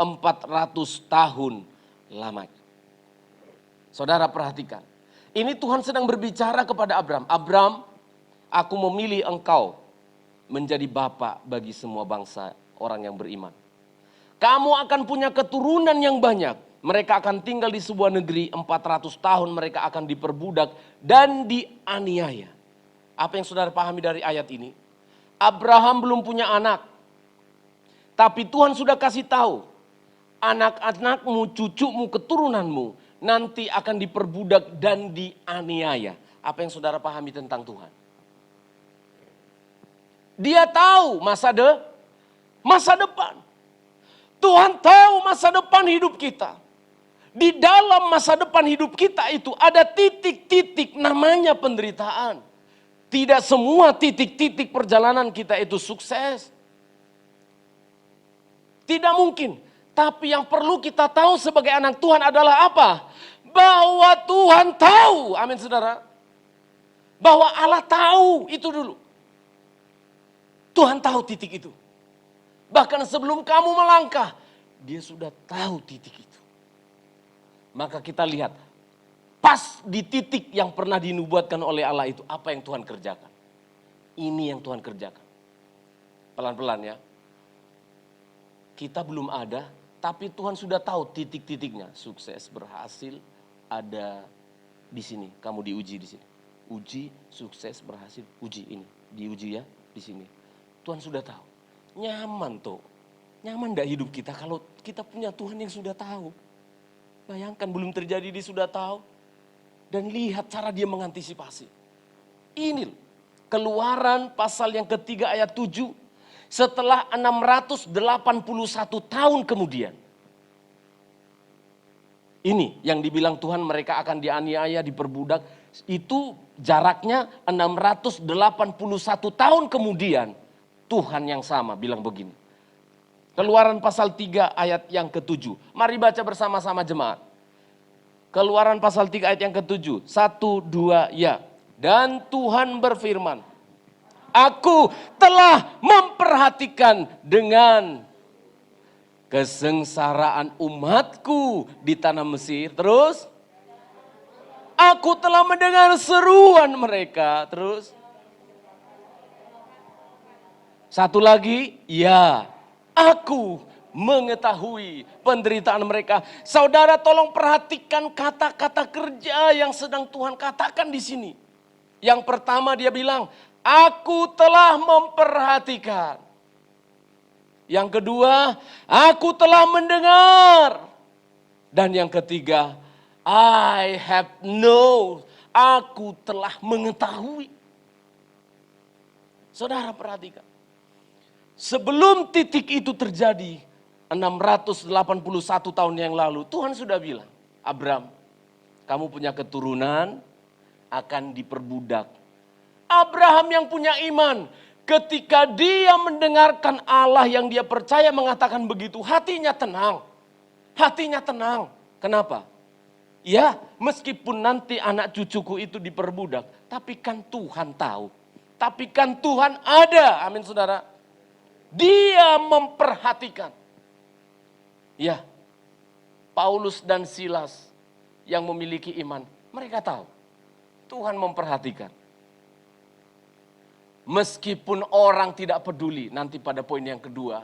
B: 400 tahun lamanya. Saudara perhatikan, ini Tuhan sedang berbicara kepada Abram. Abram, aku memilih engkau menjadi bapa bagi semua bangsa orang yang beriman. Kamu akan punya keturunan yang banyak. Mereka akan tinggal di sebuah negeri 400 tahun mereka akan diperbudak dan dianiaya. Apa yang saudara pahami dari ayat ini? Abraham belum punya anak. Tapi Tuhan sudah kasih tahu. Anak-anakmu, cucumu, keturunanmu nanti akan diperbudak dan dianiaya. Apa yang saudara pahami tentang Tuhan? Dia tahu masa depan. Tuhan tahu masa depan hidup kita. Di dalam masa depan hidup kita itu ada titik-titik namanya penderitaan. Tidak semua titik-titik perjalanan kita itu sukses. Tidak mungkin. Tapi yang perlu kita tahu sebagai anak Tuhan adalah apa? Bahwa Tuhan tahu. Amin saudara. Bahwa Allah tahu itu dulu. Tuhan tahu titik itu. Bahkan sebelum kamu melangkah, dia sudah tahu titik itu. Maka kita lihat, pas di titik yang pernah dinubuatkan oleh Allah itu, apa yang Tuhan kerjakan. Ini yang Tuhan kerjakan. Pelan-pelan ya. Kita belum ada, tapi Tuhan sudah tahu titik-titiknya. Sukses, berhasil, ada di sini. Kamu diuji di sini. Uji, sukses, berhasil, uji ini. Diuji ya, di sini. Tuhan sudah tahu. Nyaman tuh. Nyaman gak hidup kita kalau kita punya Tuhan yang sudah tahu. Bayangkan belum terjadi dia sudah tahu. Dan lihat cara dia mengantisipasi. Ini loh, Keluaran pasal yang ketiga ayat 7. Setelah 681 tahun kemudian. Ini yang dibilang Tuhan mereka akan dianiaya, diperbudak. Itu jaraknya 681 tahun kemudian. Tuhan yang sama bilang begini. Keluaran pasal 3 ayat yang ke-7. Mari baca bersama-sama jemaat. Keluaran pasal 3 ayat yang ke-7. 1, 2, ya. Dan Tuhan berfirman, Aku telah memperhatikan dengan kesengsaraan umatku di tanah Mesir. Terus, aku telah mendengar seruan mereka. Terus, satu lagi, ya, aku mengetahui penderitaan mereka. Saudara tolong perhatikan kata-kata kerja yang sedang Tuhan katakan di sini. Yang pertama dia bilang, aku telah memperhatikan. Yang kedua, aku telah mendengar. Dan yang ketiga, I have known. Aku telah mengetahui. Saudara perhatikan. Sebelum titik itu terjadi, 681 tahun yang lalu, Tuhan sudah bilang, Abram, kamu punya keturunan akan diperbudak. Abraham yang punya iman, ketika dia mendengarkan Allah yang dia percaya mengatakan begitu, hatinya tenang. Hatinya tenang. Kenapa? Ya, meskipun nanti anak cucuku itu diperbudak, tapi kan Tuhan tahu. Tapi kan Tuhan ada. Amin saudara. Dia memperhatikan. Ya, Paulus dan Silas yang memiliki iman, mereka tahu Tuhan memperhatikan. Meskipun orang tidak peduli, nanti pada poin yang kedua,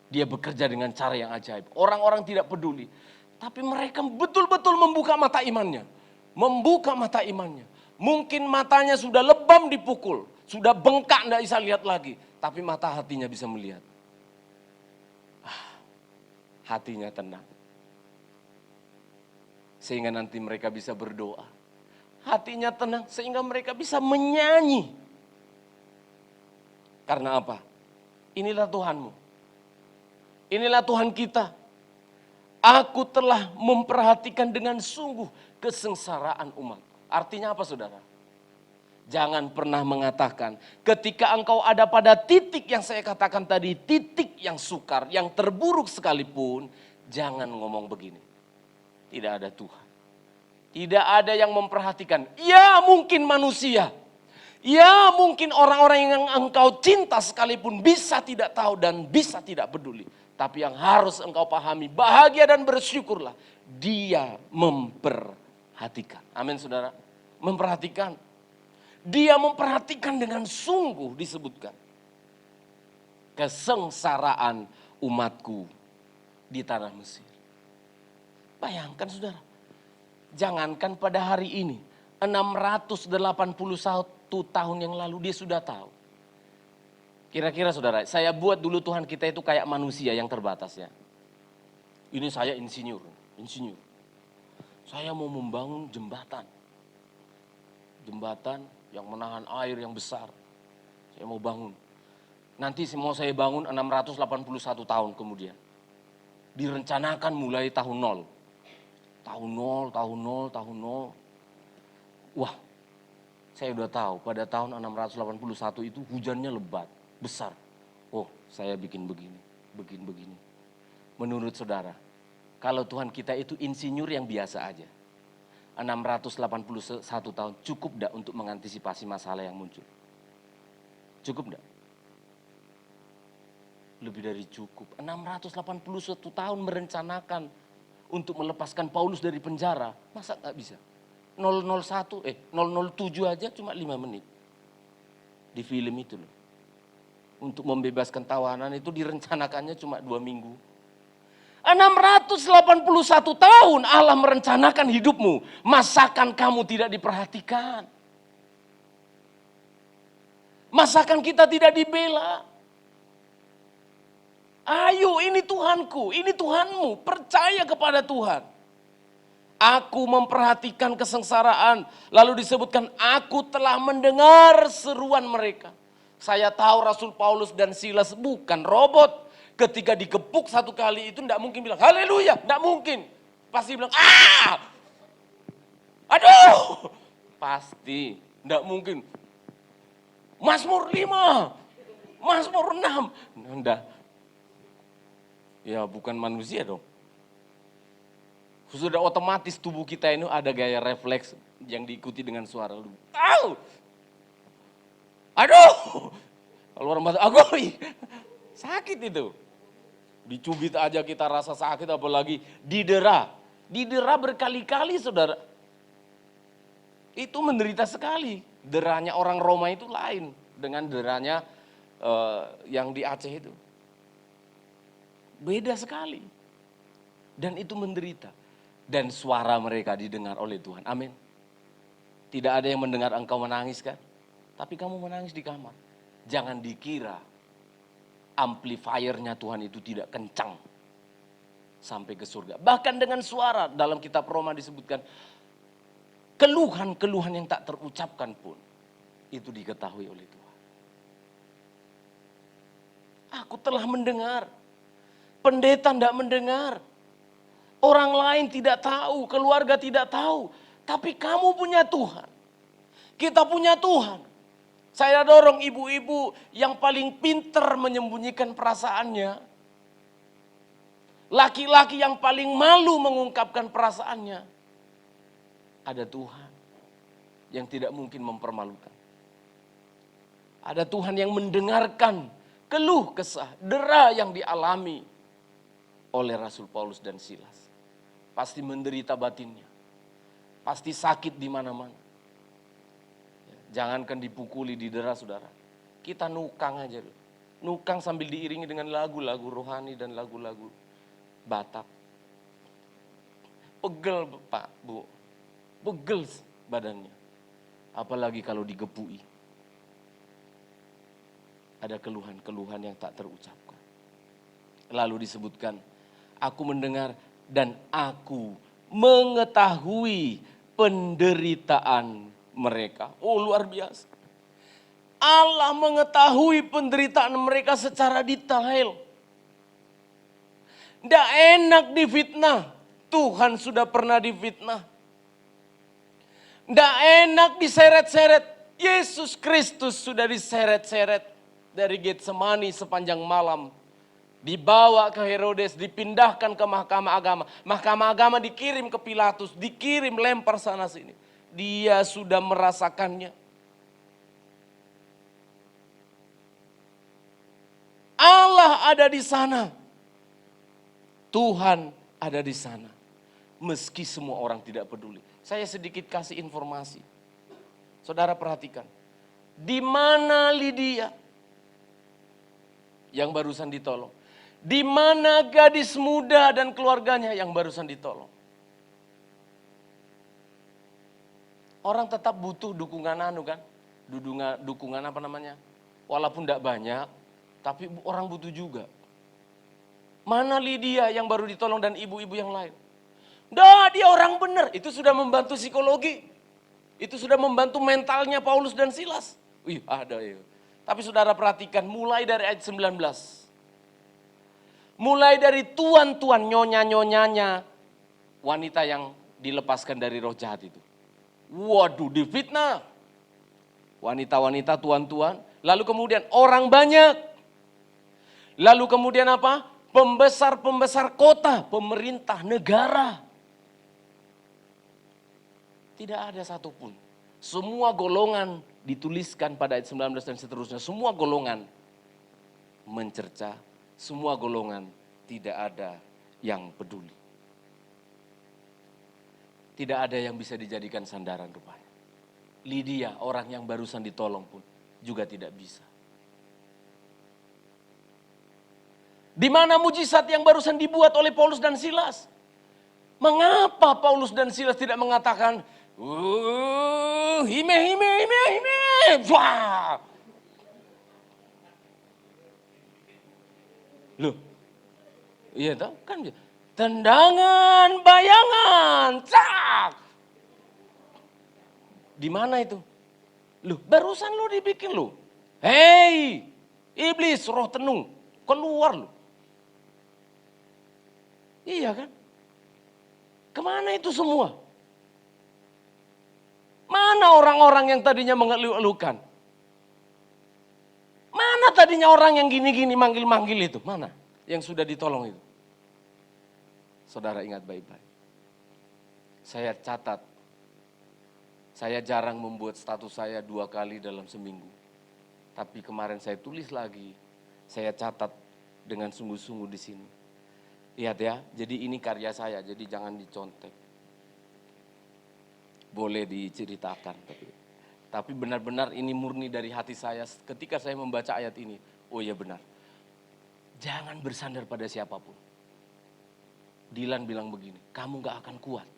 B: dia bekerja dengan cara yang ajaib. Orang-orang tidak peduli, tapi mereka betul-betul membuka mata imannya. Membuka mata imannya. Mungkin matanya sudah lebam dipukul, sudah bengkak tidak bisa lihat lagi, tapi mata hatinya bisa melihat. Hatinya tenang. Sehingga nanti mereka bisa berdoa. Hatinya tenang sehingga mereka bisa menyanyi. Karena apa? Inilah Tuhanmu. Inilah Tuhan kita. Aku telah memperhatikan dengan sungguh kesengsaraan umat. Artinya apa saudara? Jangan pernah mengatakan ketika engkau ada pada titik yang saya katakan tadi, titik yang sukar, yang terburuk sekalipun, jangan ngomong begini. Tidak ada Tuhan. Tidak ada yang memperhatikan. Ya mungkin manusia. Ya mungkin orang-orang yang engkau cinta sekalipun bisa tidak tahu dan bisa tidak peduli. Tapi yang harus engkau pahami, bahagia dan bersyukurlah. Dia memperhatikan. Amin saudara. Memperhatikan. Dia memperhatikan dengan sungguh disebutkan. Kesengsaraan umatku di tanah Mesir. Bayangkan saudara. Jangankan pada hari ini. 681 tahun yang lalu dia sudah tahu. Kira-kira saudara, saya buat dulu Tuhan kita itu kayak manusia yang terbatas ya. Ini saya insinyur. Saya mau membangun jembatan. Jembatan yang menahan air yang besar. Saya mau bangun. Nanti mau saya bangun 681 tahun kemudian. Direncanakan mulai tahun 0. Tahun 0. Wah, saya udah tahu pada tahun 681 itu hujannya lebat, besar. Oh, saya bikin begini. Menurut saudara, kalau Tuhan kita itu insinyur yang biasa aja. 681 tahun cukup enggak untuk mengantisipasi masalah yang muncul? Cukup enggak? Lebih dari cukup. 681 tahun merencanakan untuk melepaskan Paulus dari penjara. Masa enggak bisa? 007 aja cuma 5 menit. Di film itu loh. Untuk membebaskan tawanan itu direncanakannya cuma 2 minggu. 681 tahun Allah merencanakan hidupmu. Masakan kamu tidak diperhatikan? Masakan kita tidak dibela? Ayo ini Tuhanku, ini Tuhanmu. Percaya kepada Tuhan. Aku memperhatikan kesengsaraan. Lalu disebutkan, aku telah mendengar seruan mereka. Saya tahu Rasul Paulus dan Silas bukan robot. Ketika dikepuk satu kali itu tidak mungkin bilang, haleluya, tidak mungkin. Pasti bilang, aduh. Pasti, tidak mungkin. Mazmur 5, Mazmur 6. Nggak. Ya bukan manusia dong. Sudah otomatis tubuh kita ini ada gaya refleks yang diikuti dengan suara. Au! Aduh! Kalau orang bahasa, agoi. Sakit itu. Dicubit aja kita rasa sakit, apalagi didera. Didera berkali-kali saudara. Itu menderita sekali. Deranya orang Roma itu lain dengan deranya yang di Aceh itu. Beda sekali. Dan itu menderita. Dan suara mereka didengar oleh Tuhan. Amin. Tidak ada yang mendengar engkau menangis kan? Tapi kamu menangis di kamar. Jangan dikira amplifiernya Tuhan itu tidak kencang sampai ke surga. Bahkan dengan suara dalam kitab Roma disebutkan, keluhan-keluhan yang tak terucapkan pun itu diketahui oleh Tuhan. Aku telah mendengar. Pendeta tidak mendengar. Orang lain tidak tahu, keluarga tidak tahu. Tapi kamu punya Tuhan. Kita punya Tuhan. Saya dorong ibu-ibu yang paling pintar menyembunyikan perasaannya. Laki-laki yang paling malu mengungkapkan perasaannya. Ada Tuhan yang tidak mungkin mempermalukan. Ada Tuhan yang mendengarkan keluh kesah, dera yang dialami oleh Rasul Paulus dan Silas. Pasti menderita batinnya. Pasti sakit di mana-mana. Jangankan dipukuli, didera saudara. Kita nukang aja. Nukang sambil diiringi dengan lagu-lagu rohani dan lagu-lagu Batak. Pegel Pak, Bu. Pegel badannya. Apalagi kalau digepui. Ada keluhan-keluhan yang tak terucapkan. Lalu disebutkan, aku mendengar dan aku mengetahui penderitaan mereka. Oh luar biasa. Allah mengetahui penderitaan mereka secara detail. Tidak enak difitnah. Tuhan sudah pernah difitnah. Tidak enak diseret-seret. Yesus Kristus sudah diseret-seret dari Getsemani sepanjang malam. Dibawa ke Herodes, dipindahkan ke mahkamah agama. Mahkamah agama dikirim ke Pilatus, dikirim lempar sana sini. Dia sudah merasakannya. Allah ada di sana. Tuhan ada di sana. Meski semua orang tidak peduli. Saya sedikit kasih informasi. Saudara perhatikan. Di mana Lydia yang barusan ditolong? Di mana gadis muda dan keluarganya yang barusan ditolong? Orang tetap butuh dukungan kan? Dukungan apa namanya? Walaupun tidak banyak, tapi orang butuh juga. Mana Lydia yang baru ditolong dan ibu-ibu yang lain? Dah, dia orang benar. Itu sudah membantu psikologi. Itu sudah membantu mentalnya Paulus dan Silas. Wih, ada ya. Tapi saudara perhatikan mulai dari ayat 19. Mulai dari tuan-tuan nyonya-nyonyanya wanita yang dilepaskan dari roh jahat itu. Waduh, difitnah. Wanita-wanita tuan-tuan. Lalu kemudian orang banyak. Lalu kemudian apa? Pembesar-pembesar kota, pemerintah, negara. Tidak ada satupun. Semua golongan dituliskan pada ayat 19 dan seterusnya. Semua golongan mencerca. Semua golongan tidak ada yang peduli. Tidak ada yang bisa dijadikan sandaran rupanya. Lydia, orang yang barusan ditolong pun juga tidak bisa. Di mana mujizat yang barusan dibuat oleh Paulus dan Silas? Mengapa Paulus dan Silas tidak mengatakan, hime. Wah. Loh, iya tahu kan Tendangan bayangan. Cak. Di mana itu? Loh, barusan lo dibikin lo. Hei, iblis roh tenung, keluar lo. Iya kan? Kemana itu semua? Mana orang-orang yang tadinya mengeluh-elukan? Mana tadinya orang yang gini-gini manggil-manggil itu? Mana yang sudah ditolong itu? Saudara ingat baik-baik. Saya catat, saya jarang membuat status saya 2 kali dalam seminggu. Tapi kemarin saya tulis lagi, saya catat dengan sungguh-sungguh di sini. Lihat ya, jadi ini karya saya, jadi jangan dicontek. Boleh diceritakan, tapi benar-benar ini murni dari hati saya ketika saya membaca ayat ini. Oh iya benar, jangan bersandar pada siapapun. Dilan bilang begini, kamu gak akan kuat,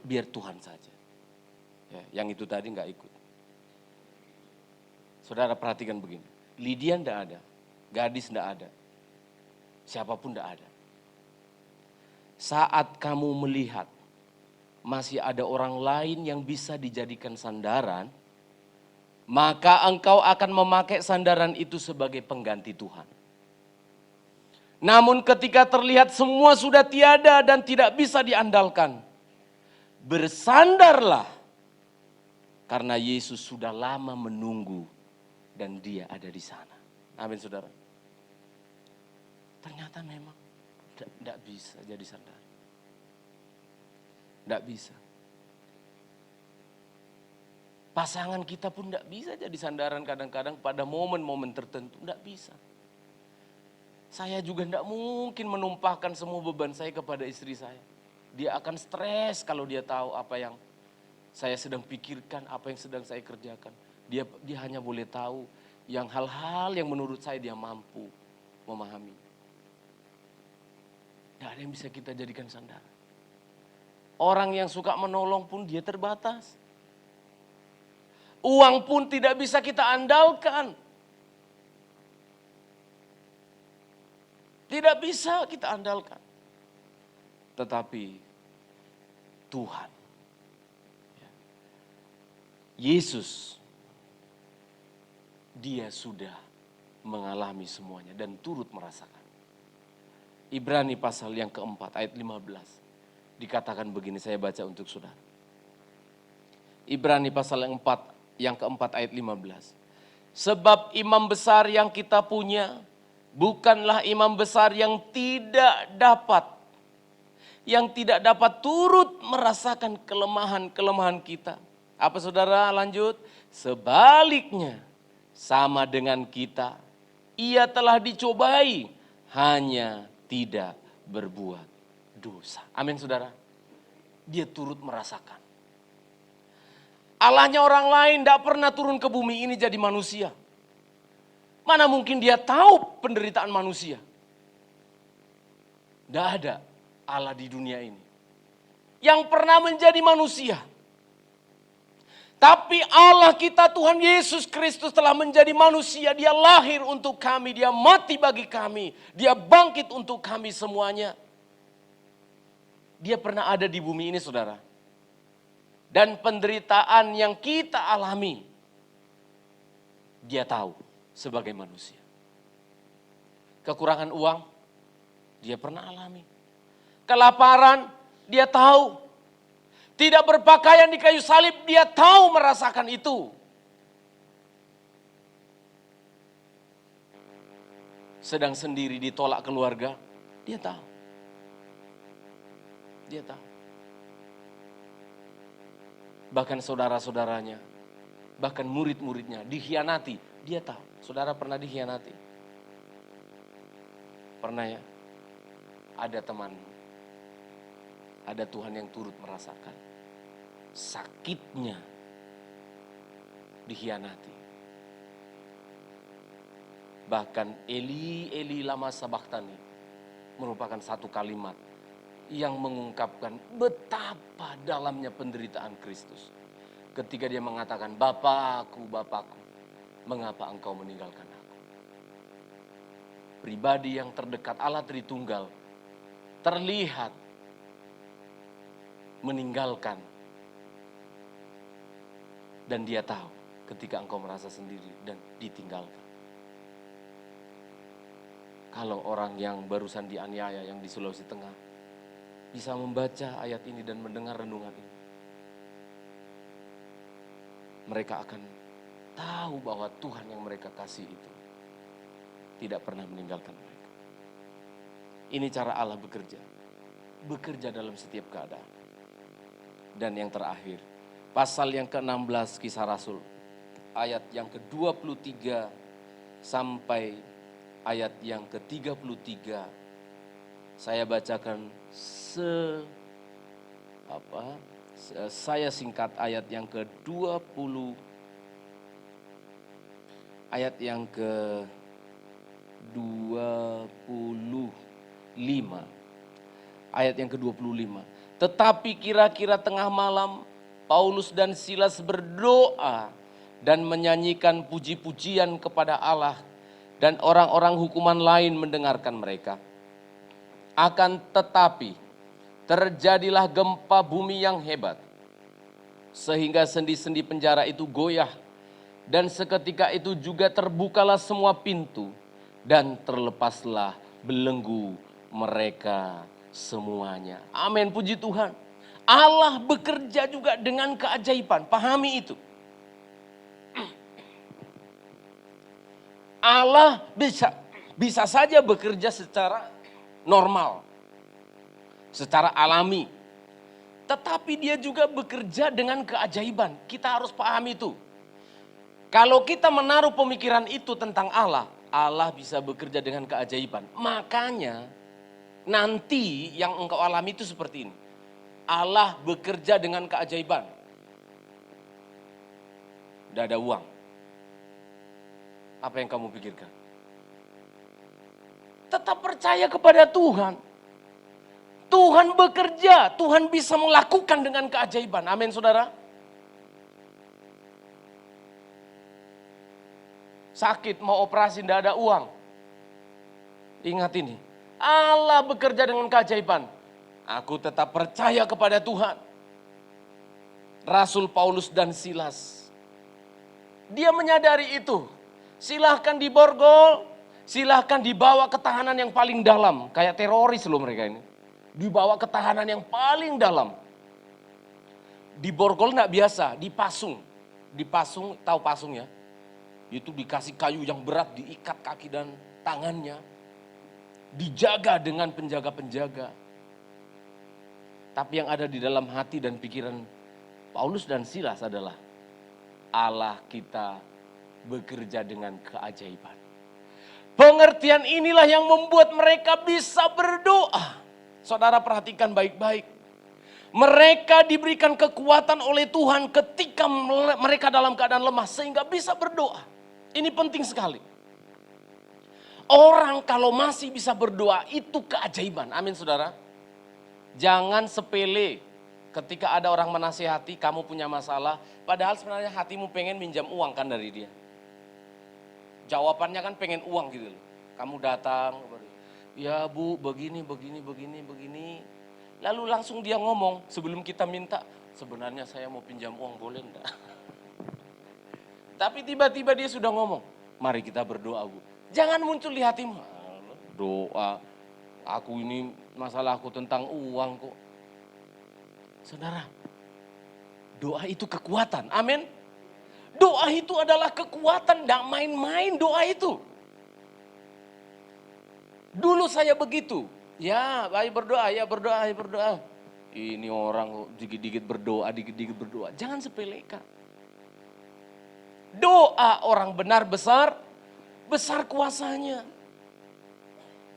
B: biar Tuhan saja. Ya, yang itu tadi gak ikut. Saudara perhatikan begini, Lydia ndak ada, gadis ndak ada, siapapun ndak ada. Saat kamu melihat masih ada orang lain yang bisa dijadikan sandaran, maka engkau akan memakai sandaran itu sebagai pengganti Tuhan. Namun ketika terlihat semua sudah tiada dan tidak bisa diandalkan, bersandarlah karena Yesus sudah lama menunggu dan dia ada di sana. Amin saudara. Ternyata memang tidak bisa jadi sandaran. Tidak bisa. Pasangan kita pun tidak bisa jadi sandaran kadang-kadang pada momen-momen tertentu. Tidak bisa. Saya juga tidak mungkin menumpahkan semua beban saya kepada istri saya. Dia akan stres kalau dia tahu apa yang saya sedang pikirkan, apa yang sedang saya kerjakan. Dia hanya boleh tahu yang hal-hal yang menurut saya dia mampu memahami. Tidak ada yang bisa kita jadikan sandaran. Orang yang suka menolong pun dia terbatas. Uang pun tidak bisa kita andalkan. Tidak bisa kita andalkan. Tetapi Tuhan, Yesus, dia sudah mengalami semuanya dan turut merasakan. Ibrani pasal yang keempat ayat 15. Dikatakan begini, saya baca untuk saudara. Ibrani pasal yang keempat ayat 15. Sebab imam besar yang kita punya bukanlah imam besar yang tidak dapat turut merasakan kelemahan-kelemahan kita. Apa saudara lanjut? Sebaliknya sama dengan kita, ia telah dicobai hanya tidak berbuat dosa. Amin saudara. Dia turut merasakan. Allahnya orang lain tidak pernah turun ke bumi ini jadi manusia. Mana mungkin dia tahu penderitaan manusia. Tidak ada Allah di dunia ini yang pernah menjadi manusia. Tapi Allah kita Tuhan Yesus Kristus telah menjadi manusia. Dia lahir untuk kami, dia mati bagi kami, dia bangkit untuk kami semuanya. Dia pernah ada di bumi ini saudara. Dan penderitaan yang kita alami, dia tahu sebagai manusia. Kekurangan uang, dia pernah alami. Kelaparan, dia tahu. Tidak berpakaian di kayu salib, dia tahu merasakan itu. Sedang sendiri ditolak keluarga, dia tahu. Dia tahu. Bahkan saudara-saudaranya, bahkan murid-muridnya dikhianati, dia tahu. Saudara pernah dikhianati? Pernah ya? Ada teman, ada Tuhan yang turut merasakan sakitnya dikhianati. Bahkan Eli, Eli lama sabachthani merupakan satu kalimat yang mengungkapkan betapa dalamnya penderitaan Kristus. Ketika dia mengatakan, Bapakku, Bapakku, mengapa engkau meninggalkan aku? Pribadi yang terdekat Allah Tritunggal terlihat meninggalkan. Dan dia tahu ketika engkau merasa sendiri dan ditinggalkan. Kalau orang yang barusan dianiaya yang di Sulawesi Tengah bisa membaca ayat ini dan mendengar renungan ini, mereka akan tahu bahwa Tuhan yang mereka kasih itu tidak pernah meninggalkan mereka. Ini cara Allah bekerja. Bekerja dalam setiap keadaan. Dan yang terakhir, pasal yang ke-16 Kisah Rasul, ayat yang ke-23 sampai ayat yang ke-33. Saya bacakan saya singkat ayat yang ke-20, ayat yang ke-25. Ayat yang ke-25. Tetapi kira-kira tengah malam, Paulus dan Silas berdoa dan menyanyikan puji-pujian kepada Allah, dan orang-orang hukuman lain mendengarkan mereka. Akan tetapi terjadilah gempa bumi yang hebat, sehingga sendi-sendi penjara itu goyah, dan seketika itu juga terbukalah semua pintu, dan terlepaslah belenggu mereka semuanya. Amin, puji Tuhan. Allah bekerja juga dengan keajaiban, pahami itu. Allah bisa saja bekerja secara normal, secara alami. Tetapi dia juga bekerja dengan keajaiban. Kita harus pahami itu. Kalau kita menaruh pemikiran itu tentang Allah, Allah bisa bekerja dengan keajaiban. Makanya nanti yang engkau alami itu seperti ini. Allah bekerja dengan keajaiban. Tidak ada uang. Apa yang kamu pikirkan? Tetap percaya kepada Tuhan. Tuhan bekerja, Tuhan bisa melakukan dengan keajaiban. Amin, saudara. Sakit, mau operasi, tidak ada uang. Ingat ini, Allah bekerja dengan keajaiban. Aku tetap percaya kepada Tuhan. Rasul Paulus dan Silas, dia menyadari itu. Silahkan diborgol, silahkan dibawa ke tahanan yang paling dalam. Kayak teroris loh mereka ini. Dibawa ke tahanan yang paling dalam. Diborgol enggak biasa, dipasung. Dipasung, tahu pasung ya? Itu dikasih kayu yang berat, diikat kaki dan tangannya. Dijaga dengan penjaga-penjaga. Tapi yang ada di dalam hati dan pikiran Paulus dan Silas adalah Allah kita bekerja dengan keajaiban. Pengertian inilah yang membuat mereka bisa berdoa. Saudara perhatikan baik-baik. Mereka diberikan kekuatan oleh Tuhan ketika mereka dalam keadaan lemah sehingga bisa berdoa. Ini penting sekali. Orang kalau masih bisa berdoa itu keajaiban. Amin, saudara. Jangan sepele ketika ada orang menasihati kamu punya masalah. Padahal sebenarnya hatimu pengen minjam uang kan dari dia. Jawabannya kan pengen uang gitu loh. Kamu datang, ya bu begini. Lalu langsung dia ngomong sebelum kita minta, sebenarnya saya mau pinjam uang boleh enggak? Tapi tiba-tiba dia sudah ngomong, mari kita berdoa bu. Jangan muncul di hatimu, doa, aku ini masalahku tentang uang kok. Saudara, doa itu kekuatan, amin. Doa itu adalah kekuatan, tidak main-main doa itu. Dulu saya begitu, ya ayo berdoa, ya berdoa, ayo berdoa. Ini orang dikit-dikit berdoa. Jangan sepelekan. Doa orang benar besar kuasanya.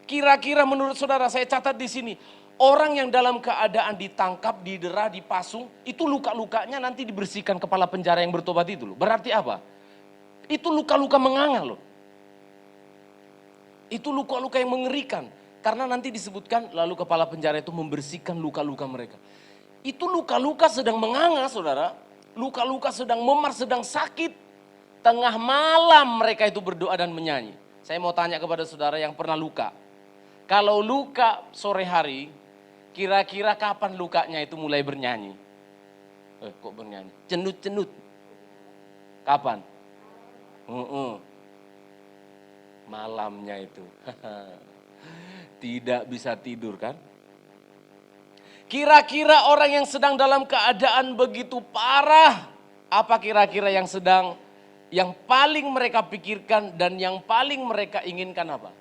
B: Kira-kira menurut saudara, saya catat di sini. Orang yang dalam keadaan ditangkap, didera, dipasung, itu luka-lukanya nanti dibersihkan kepala penjara yang bertobat itu loh. Berarti apa? Itu luka-luka menganga loh. Itu luka-luka yang mengerikan. Karena nanti disebutkan lalu kepala penjara itu membersihkan luka-luka mereka. Itu luka-luka sedang menganga saudara. Luka-luka sedang memar, sedang sakit. Tengah malam mereka itu berdoa dan menyanyi. Saya mau tanya kepada saudara yang pernah luka. Kalau luka sore hari, kira-kira kapan lukanya itu mulai bernyanyi? Kok bernyanyi? Cenut-cenut. Kapan? Malamnya itu. Tidak bisa tidur kan? Kira-kira orang yang sedang dalam keadaan begitu parah, apa kira-kira yang paling mereka pikirkan dan yang paling mereka inginkan apa?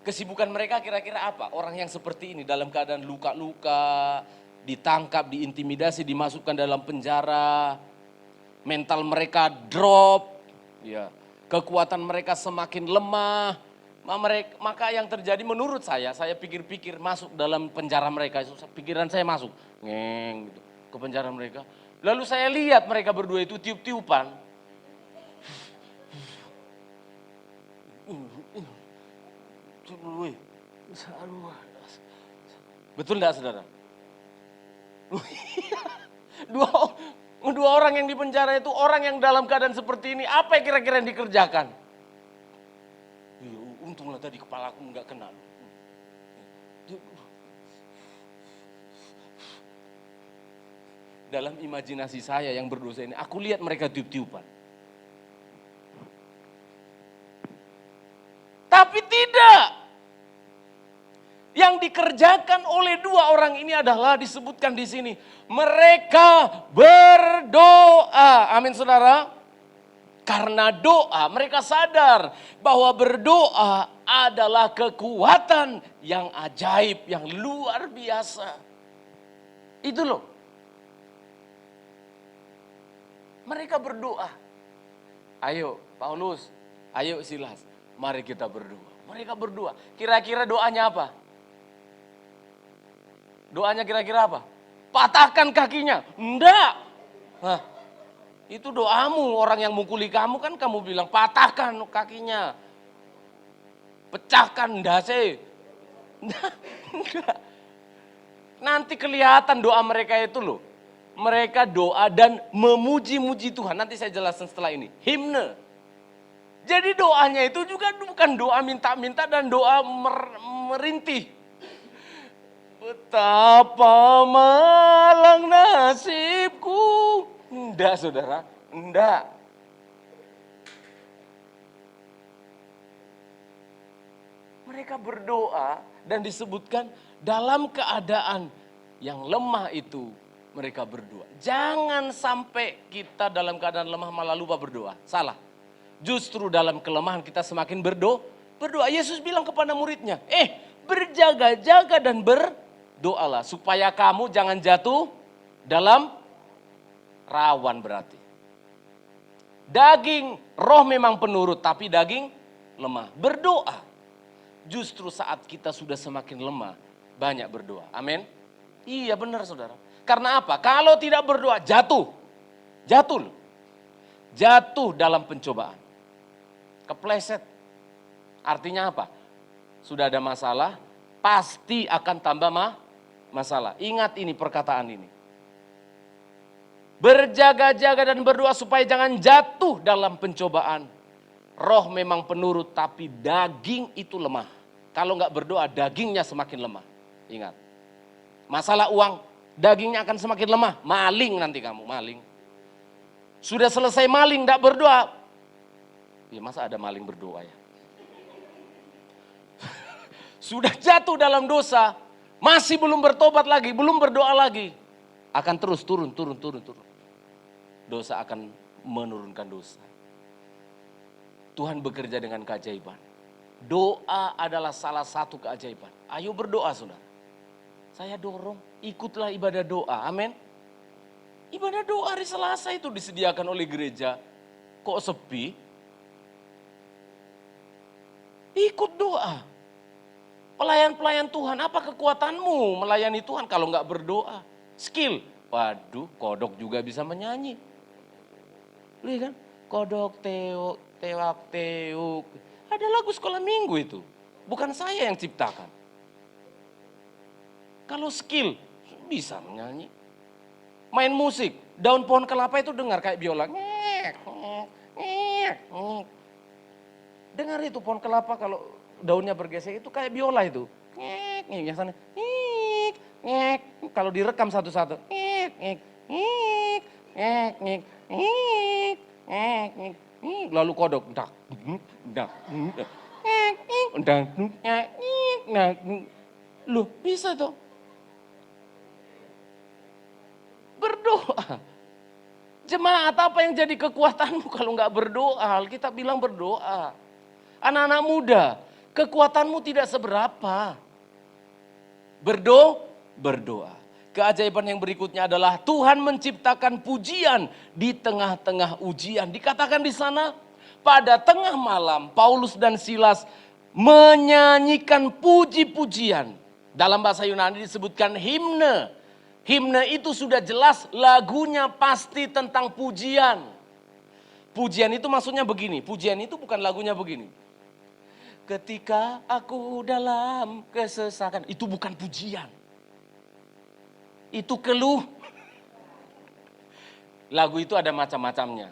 B: Kesibukan mereka kira-kira apa? Orang yang seperti ini dalam keadaan luka-luka, ditangkap, diintimidasi, dimasukkan dalam penjara, mental mereka drop, ya, kekuatan mereka semakin lemah. Maka yang terjadi menurut saya pikir-pikir masuk dalam penjara mereka, pikiran saya masuk, ngeng gitu, ke penjara mereka. Lalu saya lihat mereka berdua itu tiup-tiupan. Betul enggak saudara? Dua orang yang di penjara itu, orang yang dalam keadaan seperti ini, apa yang kira-kira yang dikerjakan? Untunglah tadi kepalaku enggak kena. Dalam imajinasi saya yang berdosa ini, aku lihat mereka tiup-tiupan. Tapi tidak. Yang dikerjakan oleh dua orang ini adalah disebutkan di sini. Mereka berdoa. Amin saudara. Karena doa mereka sadar bahwa berdoa adalah kekuatan yang ajaib, yang luar biasa. Itu loh. Mereka berdoa. Ayo Paulus, ayo Silas, mari kita berdoa. Mereka berdoa. Kira-kira doanya apa? Doanya kira-kira apa? Patahkan kakinya. Enggak. Hah, itu doamu, orang yang mukuli kamu kan kamu bilang patahkan kakinya. Pecahkan dase. Enggak. Nanti kelihatan doa mereka itu loh. Mereka doa dan memuji-muji Tuhan. Nanti saya jelaskan setelah ini. Himne. Jadi doanya itu juga bukan doa minta-minta dan doa merintih. Betapa malang nasibku. Enggak saudara, enggak. Mereka berdoa dan disebutkan dalam keadaan yang lemah itu mereka berdoa. Jangan sampai kita dalam keadaan lemah malah lupa berdoa. Salah. Justru dalam kelemahan kita semakin berdoa. Yesus bilang kepada muridnya, berjaga-jaga dan berdoalah supaya kamu jangan jatuh dalam rawan berarti. Daging, roh memang penurut tapi daging lemah. Berdoa. Justru saat kita sudah semakin lemah, banyak berdoa. Amin. Iya benar saudara. Karena apa? Kalau tidak berdoa jatuh. Jatuh dalam pencobaan. Kepleset. Artinya apa? Sudah ada masalah, pasti akan tambah masalah. Ingat ini perkataan ini. Berjaga-jaga dan berdoa supaya jangan jatuh dalam pencobaan. Roh memang penurut tapi daging itu lemah. Kalau nggak berdoa dagingnya semakin lemah. Ingat. Masalah uang, dagingnya akan semakin lemah. Maling nanti kamu, maling. Sudah selesai maling, tidak berdoa. Ya masa ada maling berdoa ya? Sudah jatuh dalam dosa, masih belum bertobat lagi, belum berdoa lagi. Akan terus turun. Dosa akan menurunkan dosa. Tuhan bekerja dengan keajaiban. Doa adalah salah satu keajaiban. Ayo berdoa saudara. Saya dorong, ikutlah ibadah doa. Amin. Ibadah doa hari Selasa itu disediakan oleh gereja. Kok sepi? Ikut doa. Pelayan-pelayan Tuhan, apa kekuatanmu melayani Tuhan kalau nggak berdoa? Skill. Waduh, kodok juga bisa menyanyi. Lihat kan? Kodok, teok, tewak, teuk. Ada lagu sekolah minggu itu. Bukan saya yang ciptakan. Kalau skill, bisa menyanyi. Main musik, Daun pohon kelapa itu dengar kayak biola. Ngek, ngek, ngek, ngek. Dengar itu pohon kelapa kalau daunnya bergesek itu kayak biola itu. Ngek, ngek, yang sana. Ngek, ngek. Kalau direkam satu-satu. Ngek, ngek, ngek, ngek, ngek, ngek, ngek, ngek. Lalu kodok. Dak, dak, dak. Ngek, ngek, dak, ngek, ngek, dak. Loh, bisa tuh. Berdoa. Jemaat, apa yang jadi kekuatanmu kalau nggak berdoa? Kita bilang berdoa. Anak-anak muda, kekuatanmu tidak seberapa. Berdoa. Keajaiban yang berikutnya adalah Tuhan menciptakan pujian di tengah-tengah ujian. Dikatakan di sana, pada tengah malam Paulus dan Silas menyanyikan puji-pujian. Dalam bahasa Yunani disebutkan himne. Himne itu sudah jelas lagunya pasti tentang pujian. Pujian itu maksudnya begini, pujian itu bukan lagunya begini. Ketika aku dalam kesesakan, itu bukan pujian. Itu keluh. Lagu itu ada macam-macamnya.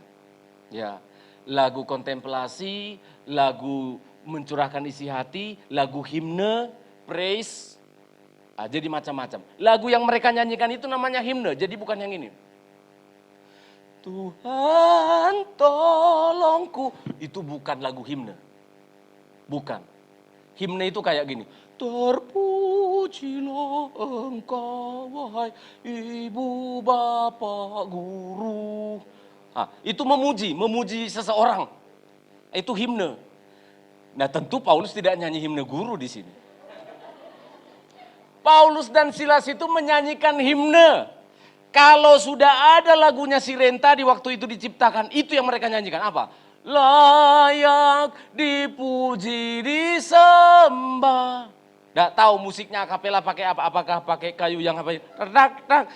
B: Ya, lagu kontemplasi, lagu mencurahkan isi hati, lagu himne, praise. Jadi macam-macam. Lagu yang mereka nyanyikan itu namanya himne, jadi bukan yang ini. Tuhan tolongku, itu bukan lagu himne. Bukan. Himne itu kayak gini. Terpujilah engkau wahai ibu bapak guru. Itu memuji seseorang. Itu himne. Nah, tentu Paulus tidak nyanyi himne guru di sini. Paulus dan Silas itu menyanyikan himne. Kalau sudah ada lagunya Sirenta di waktu itu diciptakan, itu yang mereka nyanyikan apa? Layak dipuji disembah. Nggak tahu musiknya akapela pakai apa? Apakah pakai kayu yang apa? Tak.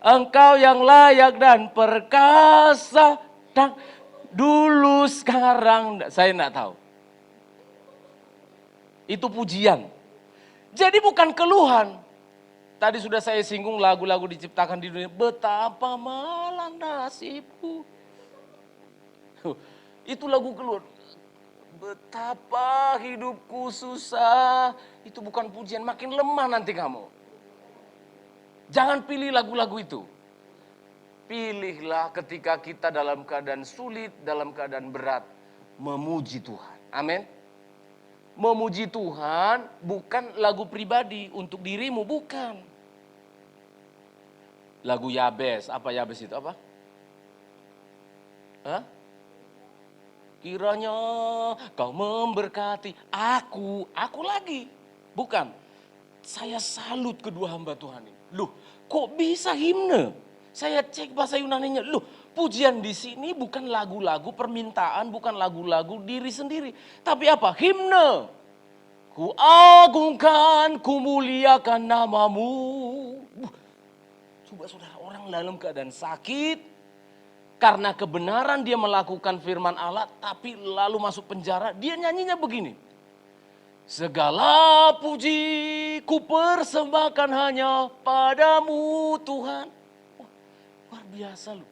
B: Engkau yang layak dan perkasa. Tak. Dulu sekarang saya nggak tahu. Itu pujian. Jadi bukan keluhan. Tadi sudah saya singgung lagu-lagu diciptakan di dunia. Betapa malang nasibku. Itu lagu keluar. Betapa hidupku susah. Itu bukan pujian, makin lemah nanti kamu. Jangan pilih lagu-lagu itu. Pilihlah ketika kita dalam keadaan sulit, dalam keadaan berat. Memuji Tuhan. Amin. Memuji Tuhan bukan lagu pribadi untuk dirimu, bukan. Lagu Yabes, apa Yabes itu apa? Hah? Kiranya kau memberkati aku lagi. Bukan, saya salut kedua hamba Tuhan ini. Loh, kok bisa himne? Saya cek bahasa Yunaninya. Loh, pujian di sini bukan lagu-lagu permintaan, bukan lagu-lagu diri sendiri. Tapi apa? Himne. Ku agungkan, ku muliakan namamu. Coba saudara, orang dalam keadaan sakit, karena kebenaran dia melakukan firman Allah, tapi lalu masuk penjara, dia nyanyinya begini. Segala puji ku persembahkan hanya padamu Tuhan. Wah, luar biasa loh.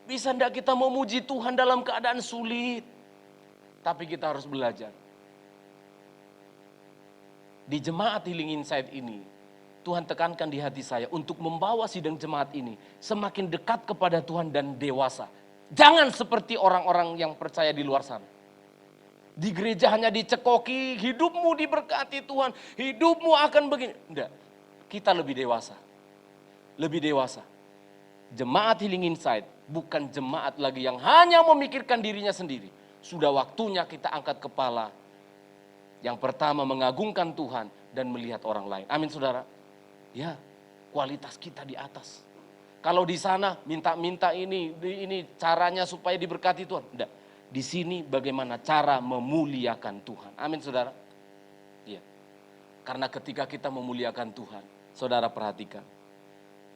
B: Bisa enggak kita memuji Tuhan dalam keadaan sulit? Tapi kita harus belajar. Di jemaat Healing Insight ini, Tuhan tekankan di hati saya untuk membawa sidang jemaat ini semakin dekat kepada Tuhan dan dewasa. Jangan seperti orang-orang yang percaya di luar sana. Di gereja hanya dicekoki, hidupmu diberkati Tuhan, hidupmu akan begini. Enggak, kita lebih dewasa. Lebih dewasa. Jemaat Healing Insight bukan jemaat lagi yang hanya memikirkan dirinya sendiri. Sudah waktunya kita angkat kepala. Yang pertama mengagungkan Tuhan dan melihat orang lain. Amin saudara. Ya, kualitas kita di atas. Kalau di sana minta-minta ini caranya supaya diberkati Tuhan. Enggak. Di sini bagaimana cara memuliakan Tuhan. Amin saudara. Ya. Karena ketika kita memuliakan Tuhan, saudara perhatikan.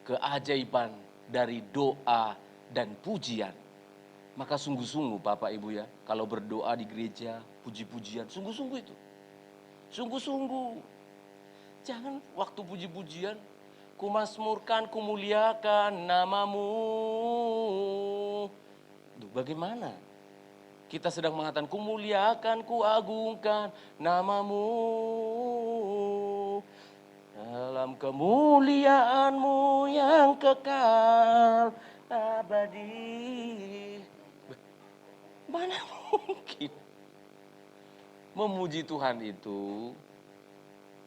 B: Keajaiban dari doa dan pujian. Maka sungguh-sungguh Bapak Ibu ya, kalau berdoa di gereja, puji-pujian, sungguh-sungguh itu. Sungguh-sungguh. Jangan waktu puji-pujian, Kumasmurkan, kumuliakan namamu. Duh, bagaimana? Kita sedang mengatakan kumuliakan, kuagungkan namamu. Dalam kemuliaanmu yang kekal abadi. Mana mungkin memuji Tuhan itu,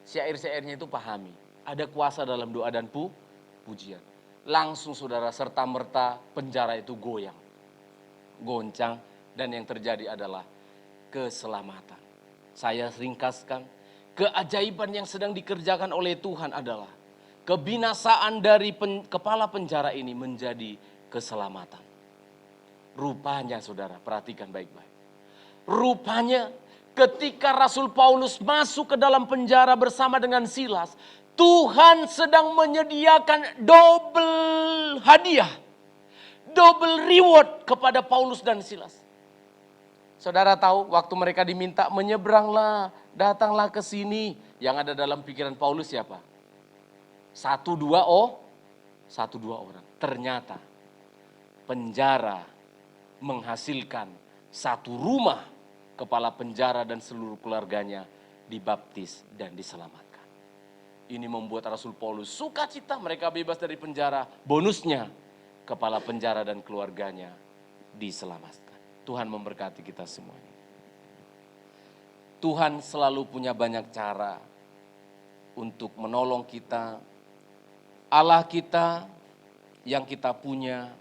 B: syair-syairnya itu pahami. Ada kuasa dalam doa dan pujian. Langsung saudara serta-merta penjara itu goyang, goncang, dan yang terjadi adalah keselamatan. Saya ringkaskan, keajaiban yang sedang dikerjakan oleh Tuhan adalah kebinasaan dari kepala penjara ini menjadi keselamatan. Rupanya saudara, perhatikan baik-baik. Rupanya ketika Rasul Paulus masuk ke dalam penjara bersama dengan Silas, Tuhan sedang menyediakan double hadiah, double reward kepada Paulus dan Silas. Saudara tahu waktu mereka diminta menyeberanglah, datanglah ke sini. Yang ada dalam pikiran Paulus siapa? Satu dua orang. Ternyata penjara menghasilkan satu rumah, kepala penjara dan seluruh keluarganya dibaptis dan diselamatkan. Ini membuat Rasul Paulus sukacita, mereka bebas dari penjara. Bonusnya, kepala penjara dan keluarganya diselamatkan. Tuhan memberkati kita semuanya. Tuhan selalu punya banyak cara untuk menolong kita. Allah kita yang kita punya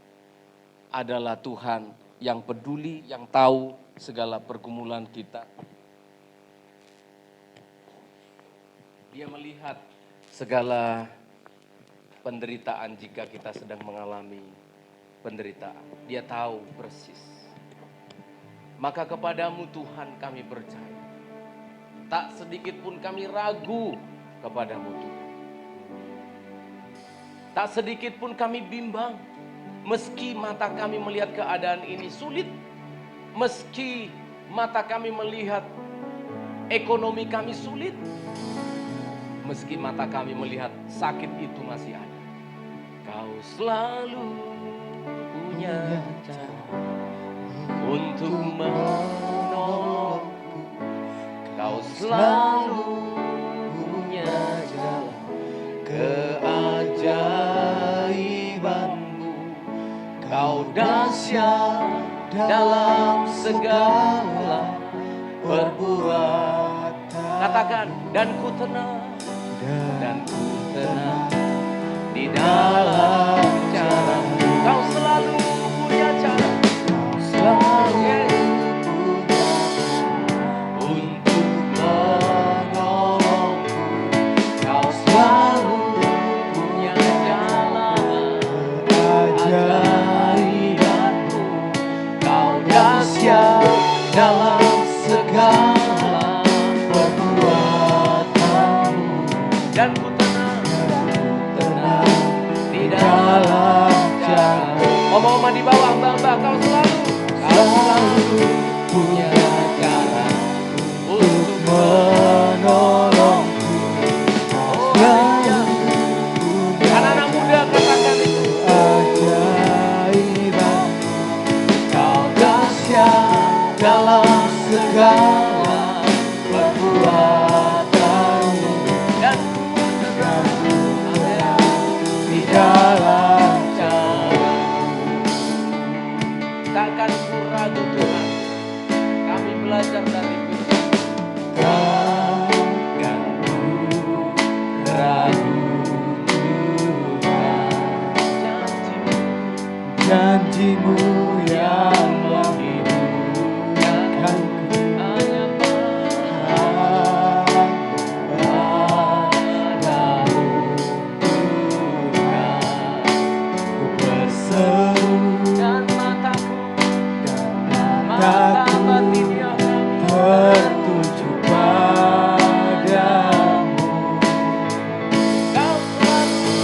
B: adalah Tuhan yang peduli, yang tahu segala pergumulan kita. Dia melihat segala penderitaan jika kita sedang mengalami penderitaan. Dia tahu persis. Maka kepadamu Tuhan kami percaya. Tak sedikit pun kami ragu kepadamu Tuhan. Tak sedikit pun kami bimbang. Meski mata kami melihat keadaan ini sulit. Meski mata kami melihat ekonomi kami sulit. Meski mata kami melihat sakit itu masih ada. Kau selalu punya cara untuk menolongku. Kau selalu punya jalan keajaibanmu. Kau dahsyat dalam segala perbuatan. Katakan, dan ku tenang. Dan ku tenang di dalam cara-Mu. Kau selalu punya cara. Kau selalu punya untuk menolongku. Kau selalu punya jalan ajaib-Mu. Kau dahsyat dalam segala perbuatan. Dan ku tenang di dalam jalan. Omong-omong di bawah, Mbak, kau selalu punya cara untuk menolongku. Anak-anak muda katakan itu. Ajaiban, kau dahsyat dalam segala perbuatanmu. Dan di dalam cara-Mu. Takkan ku ragu Tuhan, kami belajar dari firman. Takkan ku ragu Tuhan, janji-Mu yang menghidupkanku. Hanya dan mataku tertuju padamu. Kau selalu,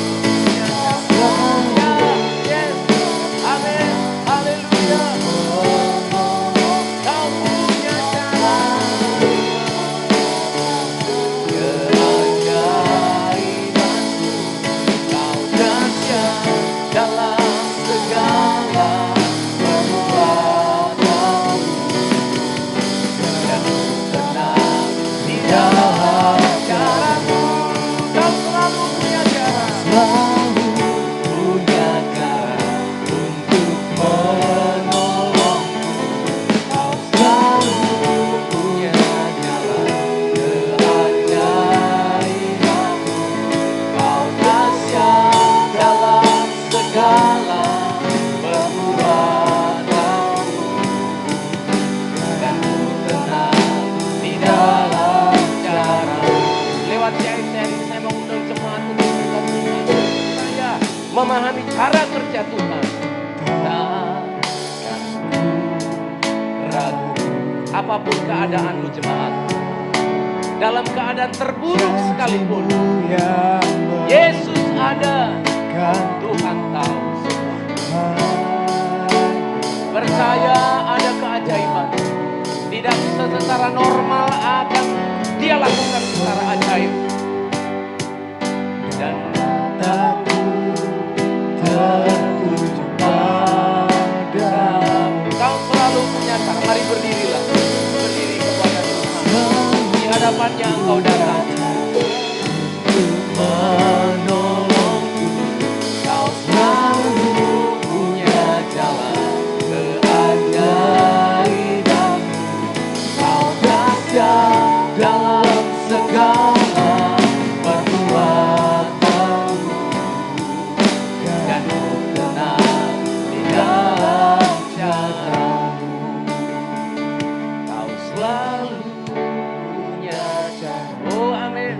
B: yes, amin, haleluya. dalam perbuatanmu, dan ku tenang di dalam caramu. Kau selalu punya cara, selalu punya cara untuk menolongku. Kau selalu punya jalan keajaibanmu. Kau dahsyat dalam segala perbuatanmu, dan ku tenang di dalam cara. Lewat syair-syair ini saya mengundang jemaat untuk kita mengerti saya memahami cara kerja Tuhan. Takkan ku ragu, apapun keadaanmu jemaat, dalam keadaan terburuk sekalipun, Yesus ada, Tuhan tahu semua. Percaya ada keajaiban, tidak bisa secara normal, akan Dia lakukan secara ajaib. Dan takut tertuju padamu. Kau selalu punya cara. Mari berdirilah, berdiri kepada Tuhan. Di hadapannya engkau datang menolongku. Kau selalu punya jalan keajaibanmu. Kau dahsyat dalam segala perbuatanmu, dan ku tenang di dalam caramu. Kau selalu punya cara. Oh amin.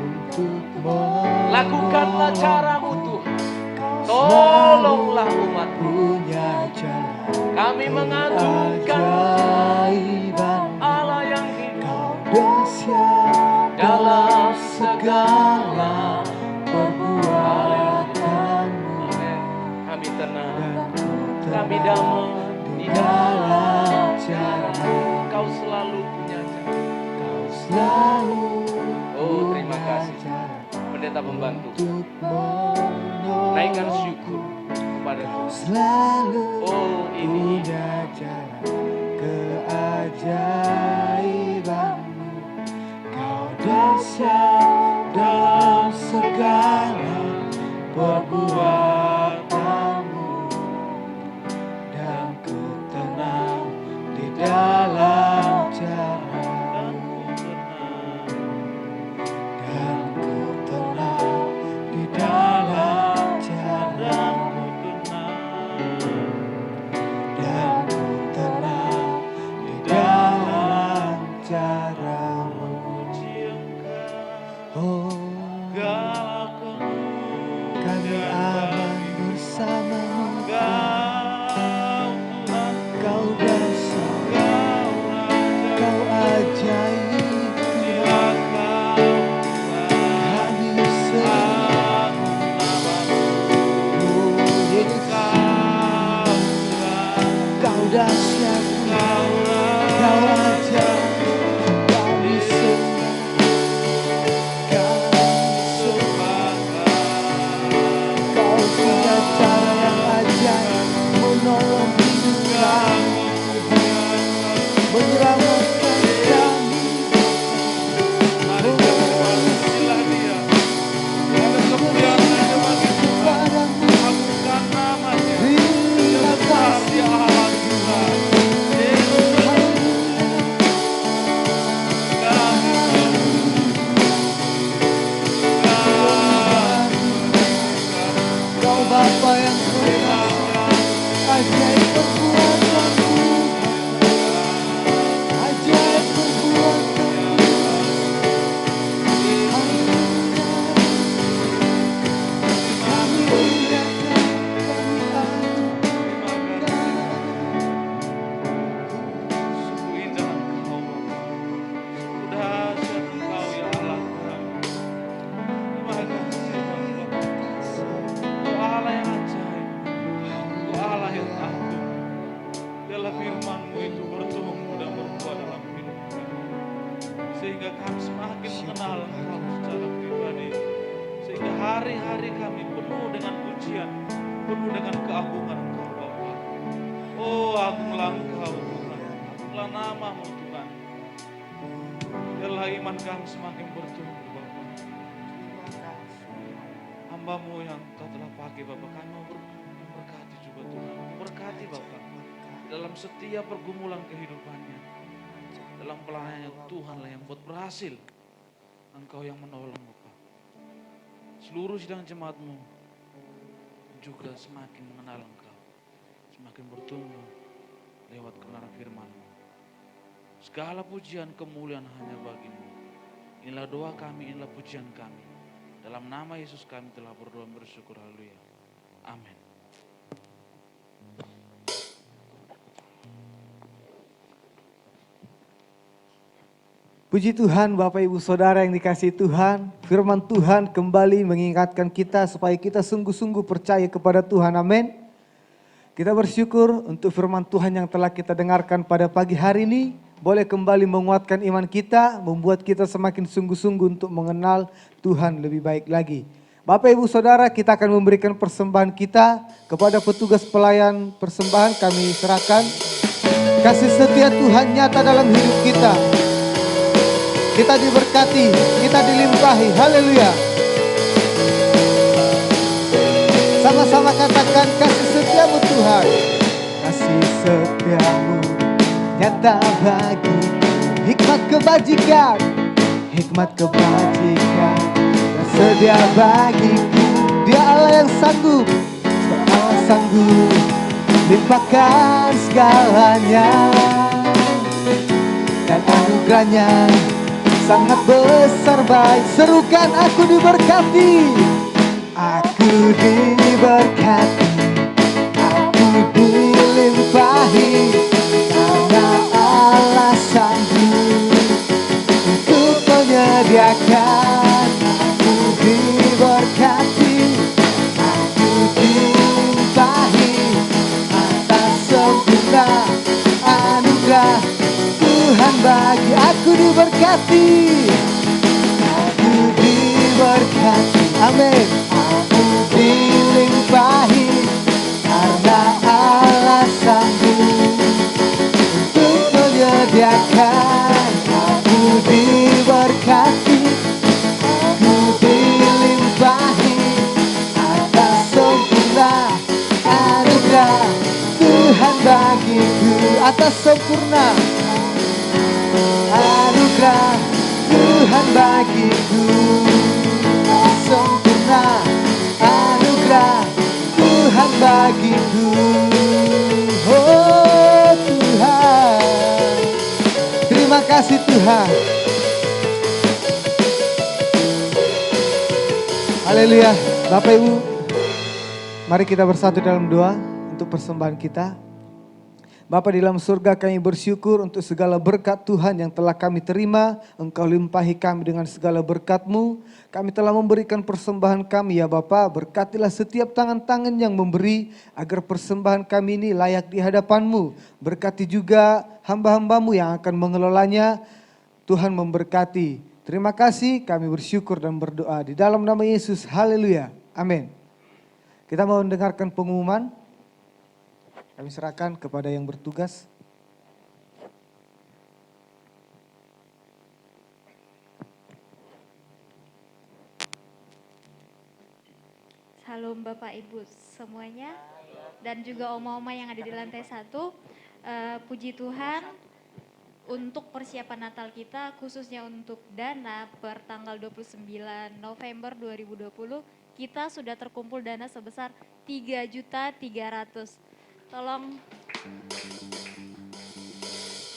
B: Lakukanlah caramu Tuhan. Tolonglah umatmu. Kami mengagungkan Allah yang hidup dalam segala perbuatanmu. Kami tenang, kami damai di dalam cara. Kau selalu punya cara. Kau selalu. Oh terima kasih pendeta pembantu. Naikkan syukur kepada Tuhan. Oh ini keajaibanmu. Kau dahsyat dalam segala perbuatanmu, dan ku tenang di dalam caramu. Dan ku tenang di dalam caramu. Dan ku tenang di dalam caramu. Oh, kami aman bersamamu. Kau dahsyat, kau ajaib. Kami senang. Oh Yesus, kau dahsyat, kau ajaib. Kami senang. Kau punya cara yang ajaib menolong hidup kami, menyelamatkan kami. Terima kasih. Kau Bapa yang kuasa, ajaib perbuatanmu, ajaib perbuatanmu. Kami muliakan, kami anugerahkan.
C: Sungguh indah Engkau, sungguh dahsyat Engkau ya Allah kami. Terima kasih Bapa. Engkau Allah yang ajaib, Engkau Allah yang agung. Biarlah firman-Mu itu bertumbuh dan berbuah dalam hidup kami, sehingga kami semakin mengenal Engkau secara pribadi, sehingga hari-hari kami penuh dengan pujian, penuh dengan keagungan Engkau Bapa. agunglah Engkau Tuhan. Agunglah nama-Mu Tuhan. Biarlah iman kami semakin bertumbuh Bapa. Hamba-Mu yang Kau telah pakai Bapa, kami mau memberkati juga Tuhan. Memberkati Bapa dalam setiap pergumulan kehidupannya. Dalam pelayanannya Tuhanlah yang buat berhasil. Engkau yang menolong Bapa. Seluruh sidang jemaat-Mu juga semakin mengenal Engkau. Semakin bertumbuh lewat kebenaran firman-Mu. Segala pujian kemuliaan hanya bagi-Mu. Inilah doa kami, inilah pujian kami. Dalam nama Yesus kami telah berdoa bersyukur. Haleluya. Amin.
A: Puji Tuhan Bapak Ibu Saudara yang dikasihi Tuhan. Firman Tuhan kembali mengingatkan kita supaya kita sungguh-sungguh percaya kepada Tuhan. Amin. Kita bersyukur untuk firman Tuhan yang telah kita dengarkan pada pagi hari ini. Boleh kembali menguatkan iman kita, membuat kita semakin sungguh-sungguh untuk mengenal Tuhan lebih baik lagi. Bapak Ibu Saudara, kita akan memberikan persembahan kita kepada petugas pelayan persembahan. Kami serahkan. Kasih setia Tuhan nyata dalam hidup kita. Kita diberkati, kita dilimpahi. Haleluya. Sama-sama katakan kasih setiamu Tuhan. Kasih setiamu nyata bagi hikmat kebajikan. Hikmat kebajikan tersedia bagiku. Dia Allah yang sanggup, Allah sanggup limpahkan segalanya. Dan anugerahnya sangat besar baik. Serukan aku diberkati. Aku diberkati, aku dilimpahi, karena Allah sanggup untuk menyediakan. Aku diberkati, aku dilimpahi, atas sempurna anugerah Tuhan bagi. Aku diberkati, aku diberkati, amin. Aku dilimpahi, karena Allah sanggup untuk menyediakan. Aku diberkati, aku dilimpahi, atas sempurna anugerah Tuhan bagiku. Atas sempurna anugerah Tuhan bagiku. Atas sempurna anugerah Tuhan bagiku. Oh Tuhan, terima kasih Tuhan. Haleluya. Bapak Ibu, mari kita bersatu dalam doa untuk persembahan kita. Bapa di dalam surga, kami bersyukur untuk segala berkat Tuhan yang telah kami terima. Engkau limpahi kami dengan segala berkat-Mu. Kami telah memberikan persembahan kami ya Bapa. Berkatilah setiap tangan-tangan yang memberi, agar persembahan kami ini layak di hadapan-Mu. Berkati juga hamba-hamba-Mu yang akan mengelolanya. Tuhan memberkati. Terima kasih, kami bersyukur dan berdoa di dalam nama Yesus. Haleluya. Amin. Kita mau mendengarkan pengumuman. Kami serahkan kepada yang bertugas.
D: Salam Bapak Ibu semuanya dan juga oma-oma yang ada di lantai 1. Puji Tuhan untuk persiapan Natal kita, khususnya untuk dana per tanggal 29 November 2020, kita sudah terkumpul dana sebesar 3.300.000. Tolong.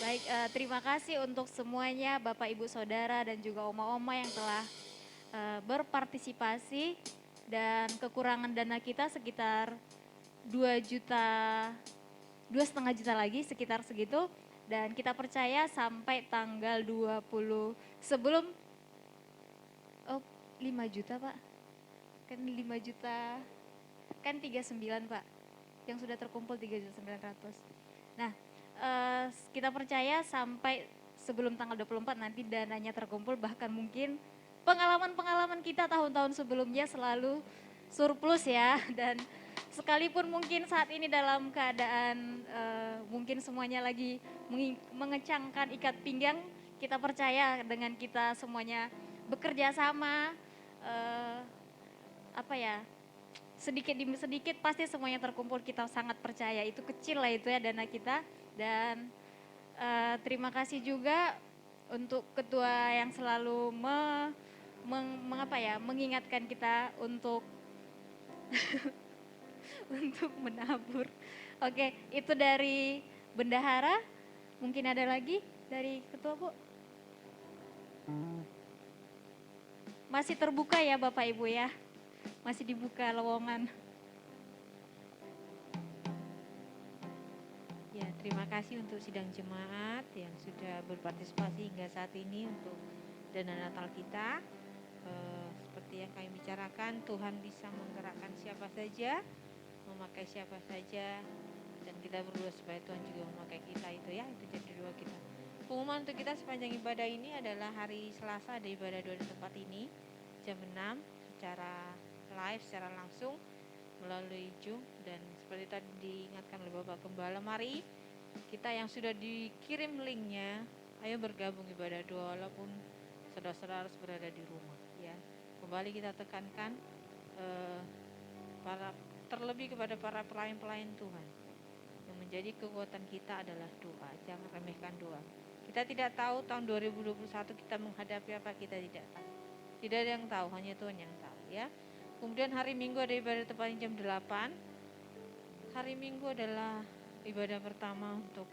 D: Baik, terima kasih untuk semuanya Bapak Ibu Saudara dan juga oma-oma yang telah berpartisipasi, dan kekurangan dana kita sekitar 2,5 juta lagi, sekitar segitu, dan kita percaya sampai tanggal 20 sebelum 5 juta Pak, kan 5 juta, kan 39 Pak, yang sudah terkumpul 3.900.000. Nah, kita percaya sampai sebelum tanggal 24 nanti dananya terkumpul, bahkan mungkin pengalaman-pengalaman kita tahun-tahun sebelumnya selalu surplus ya, dan sekalipun mungkin saat ini dalam keadaan mungkin semuanya lagi mengecangkan ikat pinggang, kita percaya dengan kita semuanya bekerja sama, eh, apa ya, sedikit demi sedikit pasti semuanya terkumpul, kita sangat percaya. Itu kecil lah itu ya dana kita. Dan terima kasih juga untuk ketua yang selalu mengingatkan kita untuk untuk menabur. Oke, itu dari bendahara. Mungkin ada lagi dari ketua, Bu? Masih terbuka ya Bapak Ibu ya? Masih dibuka lowongan.
E: Ya, terima kasih untuk sidang jemaat yang sudah berpartisipasi hingga saat ini untuk dana Natal kita. Seperti yang kami bicarakan, Tuhan bisa menggerakkan siapa saja, memakai siapa saja, dan kita berdoa supaya Tuhan juga memakai kita itu ya, itu jadi doa kita. Pengumuman untuk kita sepanjang ibadah ini adalah hari Selasa ada ibadah doa di tempat ini jam 6 secara live, secara langsung melalui Zoom, dan seperti tadi diingatkan oleh Bapak Gembala, mari kita yang sudah dikirim linknya, ayo bergabung ibadah doa walaupun saudara-saudara harus berada di rumah ya. Kembali kita tekankan terlebih kepada para pelayan-pelayan Tuhan, yang menjadi kekuatan kita adalah doa. Jangan remehkan doa. Kita tidak tahu tahun 2021 kita menghadapi apa, kita tidak tahu. Tidak ada yang tahu, hanya Tuhan yang tahu ya. Kemudian hari Minggu ada ibadah tepatnya jam 8. Hari Minggu adalah ibadah pertama untuk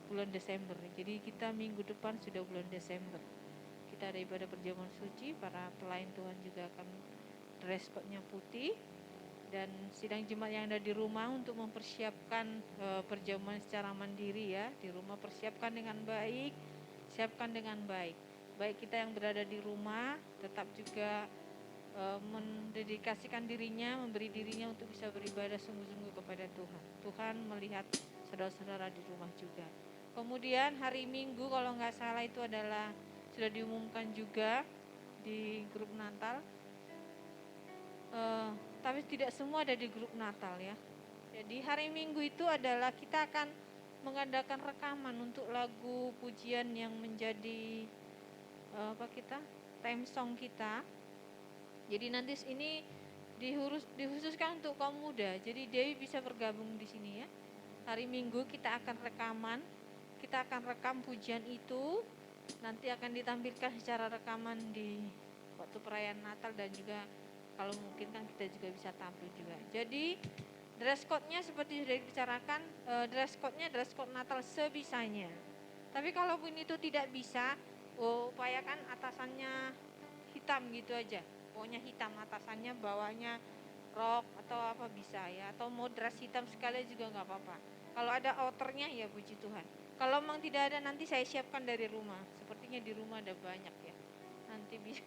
E: bulan Desember. Jadi kita minggu depan sudah bulan Desember. Kita ada ibadah perjamuan suci, para pelayan Tuhan juga akan dress code-nya putih. Dan sidang jemaat yang ada di rumah untuk mempersiapkan perjamuan secara mandiri ya. Di rumah persiapkan dengan baik, siapkan dengan baik. Baik kita yang berada di rumah tetap juga mendedikasikan dirinya, memberi dirinya untuk bisa beribadah sungguh-sungguh kepada Tuhan. Tuhan melihat saudara-saudara di rumah juga. Kemudian hari Minggu kalau nggak salah itu adalah sudah diumumkan juga di grup Natal. Tapi tidak semua ada di grup Natal ya. Jadi hari Minggu itu adalah kita akan mengadakan rekaman untuk lagu pujian yang menjadi theme song kita. Jadi nanti ini dikhususkan untuk kaum muda. Jadi Dewi bisa bergabung di sini ya. Hari Minggu kita akan rekaman, kita akan rekam pujian itu, nanti akan ditampilkan secara rekaman di waktu perayaan Natal, dan juga kalau mungkin kan kita juga bisa tampil juga. Jadi dress code-nya seperti sudah dibicarakan, dress code-nya dress code Natal sebisanya. Tapi kalaupun itu tidak bisa, upayakan atasannya hitam gitu aja. Pokoknya hitam atasannya, bawahnya rok atau apa bisa ya, atau mau dress hitam sekali juga nggak apa-apa. Kalau ada outernya ya puji Tuhan. Kalau memang tidak ada, nanti saya siapkan dari rumah. Sepertinya di rumah ada banyak ya. Nanti bisa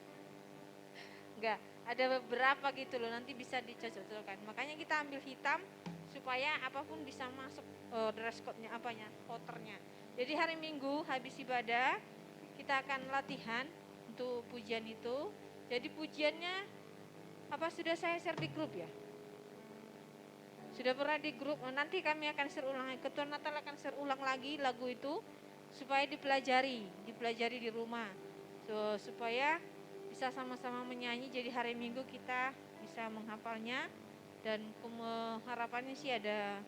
E: enggak, ada beberapa gitu loh, nanti bisa dicocok-cocokkan. Makanya kita ambil hitam supaya apapun bisa masuk dress code-nya outernya. Jadi hari Minggu habis ibadah kita akan latihan untuk pujian itu. Jadi pujiannya sudah saya share di grup ya? Sudah pernah di grup, nanti kami akan share ulang, Ketua Natal akan share ulang lagi lagu itu supaya dipelajari di rumah. Supaya bisa sama-sama menyanyi, jadi hari Minggu kita bisa menghafalnya, dan harapannya sih ada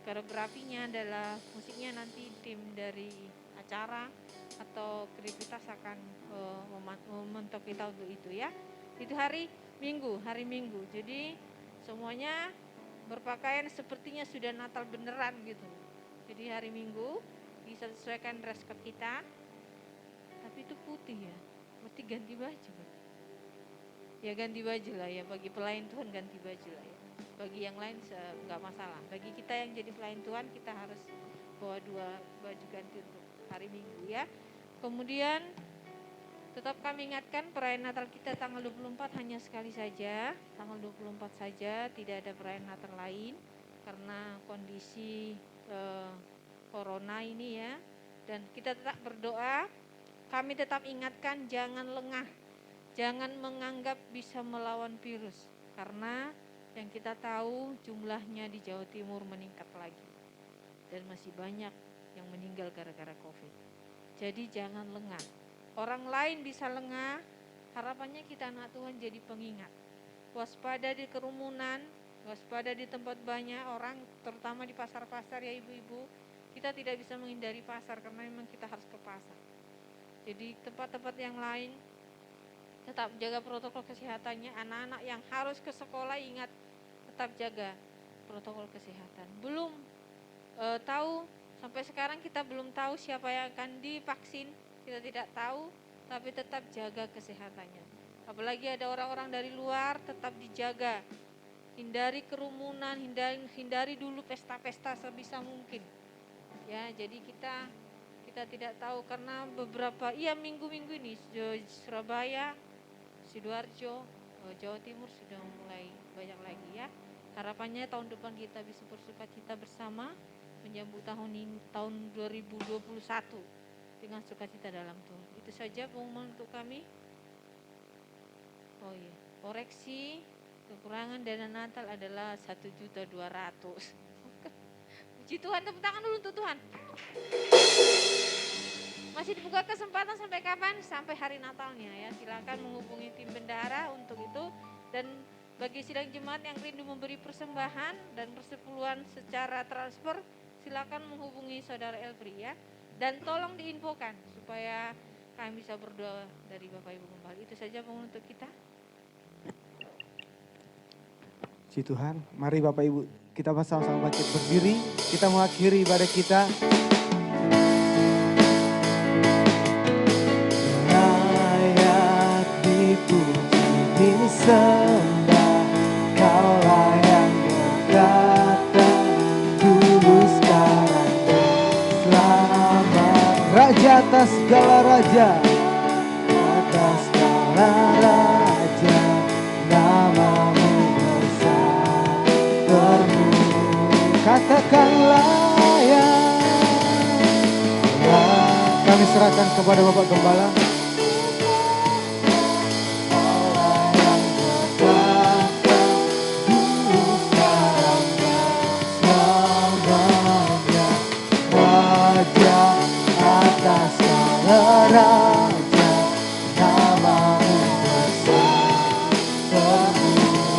E: koreografinya, adalah musiknya nanti tim dari acara atau kreativitas akan memantau kita untuk itu ya. Itu hari Minggu. Jadi semuanya berpakaian sepertinya sudah Natal beneran gitu. Jadi hari Minggu bisa sesuaikan dress code kita. Tapi itu putih ya. Mesti ganti baju. Ya ganti baju lah ya, bagi pelayan Tuhan ganti baju lah ya. Bagi yang lain enggak masalah. Bagi kita yang jadi pelayan Tuhan, kita harus bawa 2 baju ganti untuk hari Minggu ya. Kemudian tetap kami ingatkan perayaan Natal kita tanggal 24 hanya sekali saja, tanggal 24 saja, tidak ada perayaan Natal lain karena kondisi corona ini ya. Dan kita tetap berdoa, kami tetap ingatkan jangan lengah, jangan menganggap bisa melawan virus, karena yang kita tahu jumlahnya di Jawa Timur meningkat lagi. Dan masih banyak yang meninggal gara-gara COVID. Jadi jangan lengah. Orang lain bisa lengah, harapannya kita anak Tuhan jadi pengingat. Waspada di kerumunan, waspada di tempat banyak orang, terutama di pasar-pasar ya ibu-ibu. Kita tidak bisa menghindari pasar karena memang kita harus ke pasar. Jadi tempat-tempat yang lain tetap jaga protokol kesehatannya. Anak-anak yang harus ke sekolah ingat tetap jaga protokol kesehatan. Belum tahu, sampai sekarang kita belum tahu siapa yang akan divaksin, kita tidak tahu, tapi tetap jaga kesehatannya. Apalagi ada orang-orang dari luar, tetap dijaga. Hindari kerumunan, hindari dulu pesta-pesta sebisa mungkin. Ya, jadi kita tidak tahu karena beberapa minggu-minggu ini Surabaya, Sidoarjo, Jawa Timur sudah mulai banyak lagi ya. Harapannya tahun depan kita bisa bersukacita bersama menyambut tahun 2021 dengan sukacita dalam Tuhan. Itu saja pengumuman untuk kami. Oh iya, koreksi kekurangan dana Natal adalah 1.200.000. Puji Tuhan, tepuk tangan dulu untuk Tuhan. Masih dibuka kesempatan sampai kapan? Sampai hari Natalnya ya. Silakan menghubungi tim bendahara untuk itu. Dan bagi sidang jemaat yang rindu memberi persembahan dan persepuluhan secara transfer, silakan menghubungi Saudara Elfri ya. Dan tolong diinfokan supaya kami bisa berdoa dari Bapak Ibu kembali. Itu saja pengumuman untuk kita.
A: Puji Tuhan, mari Bapak Ibu kita sama-sama bangkit berdiri, kita mengakhiri ibadah kita. Layak dipuji disembah, Kaulah yang berkata dulu sekarang selamat. Raja atas segala raja, atas segala raja, namamu katakanlah ya. Kami serahkan kepada Bapak Gembala. Raja atas segala raja, namamu besar termulia.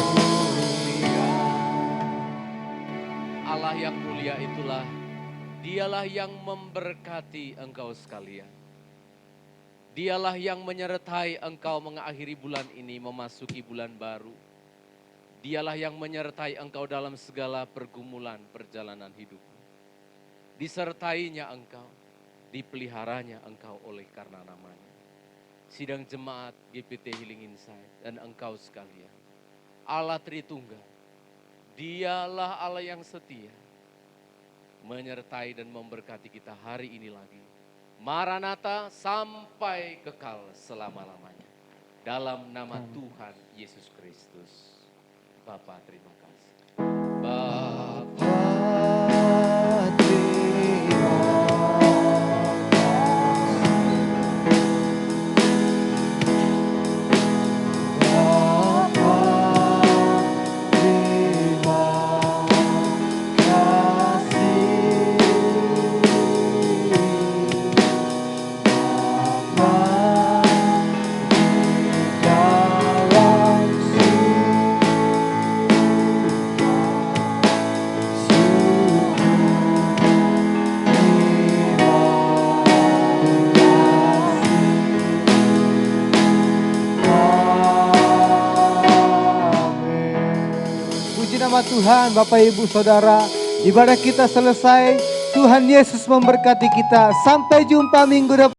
B: Allah yang mulia itulah, Dialah yang memberkati engkau sekalian. Dialah yang menyertai engkau mengakhiri bulan ini memasuki bulan baru. Dialah yang menyertai engkau dalam segala pergumulan perjalanan hidupmu. Disertainya engkau, dipeliharanya engkau oleh karena namanya. Sidang jemaat GPT Healing Insight dan engkau sekalian, Allah Tritunggal, Dialah Allah yang setia, menyertai dan memberkati kita hari ini lagi. Maranatha sampai kekal selama-lamanya. Dalam nama Tuhan Yesus Kristus. Bapa terima kasih. Bapa Tuhan, Bapak Ibu Saudara, ibadah kita selesai. Tuhan Yesus memberkati kita. Sampai jumpa minggu depan.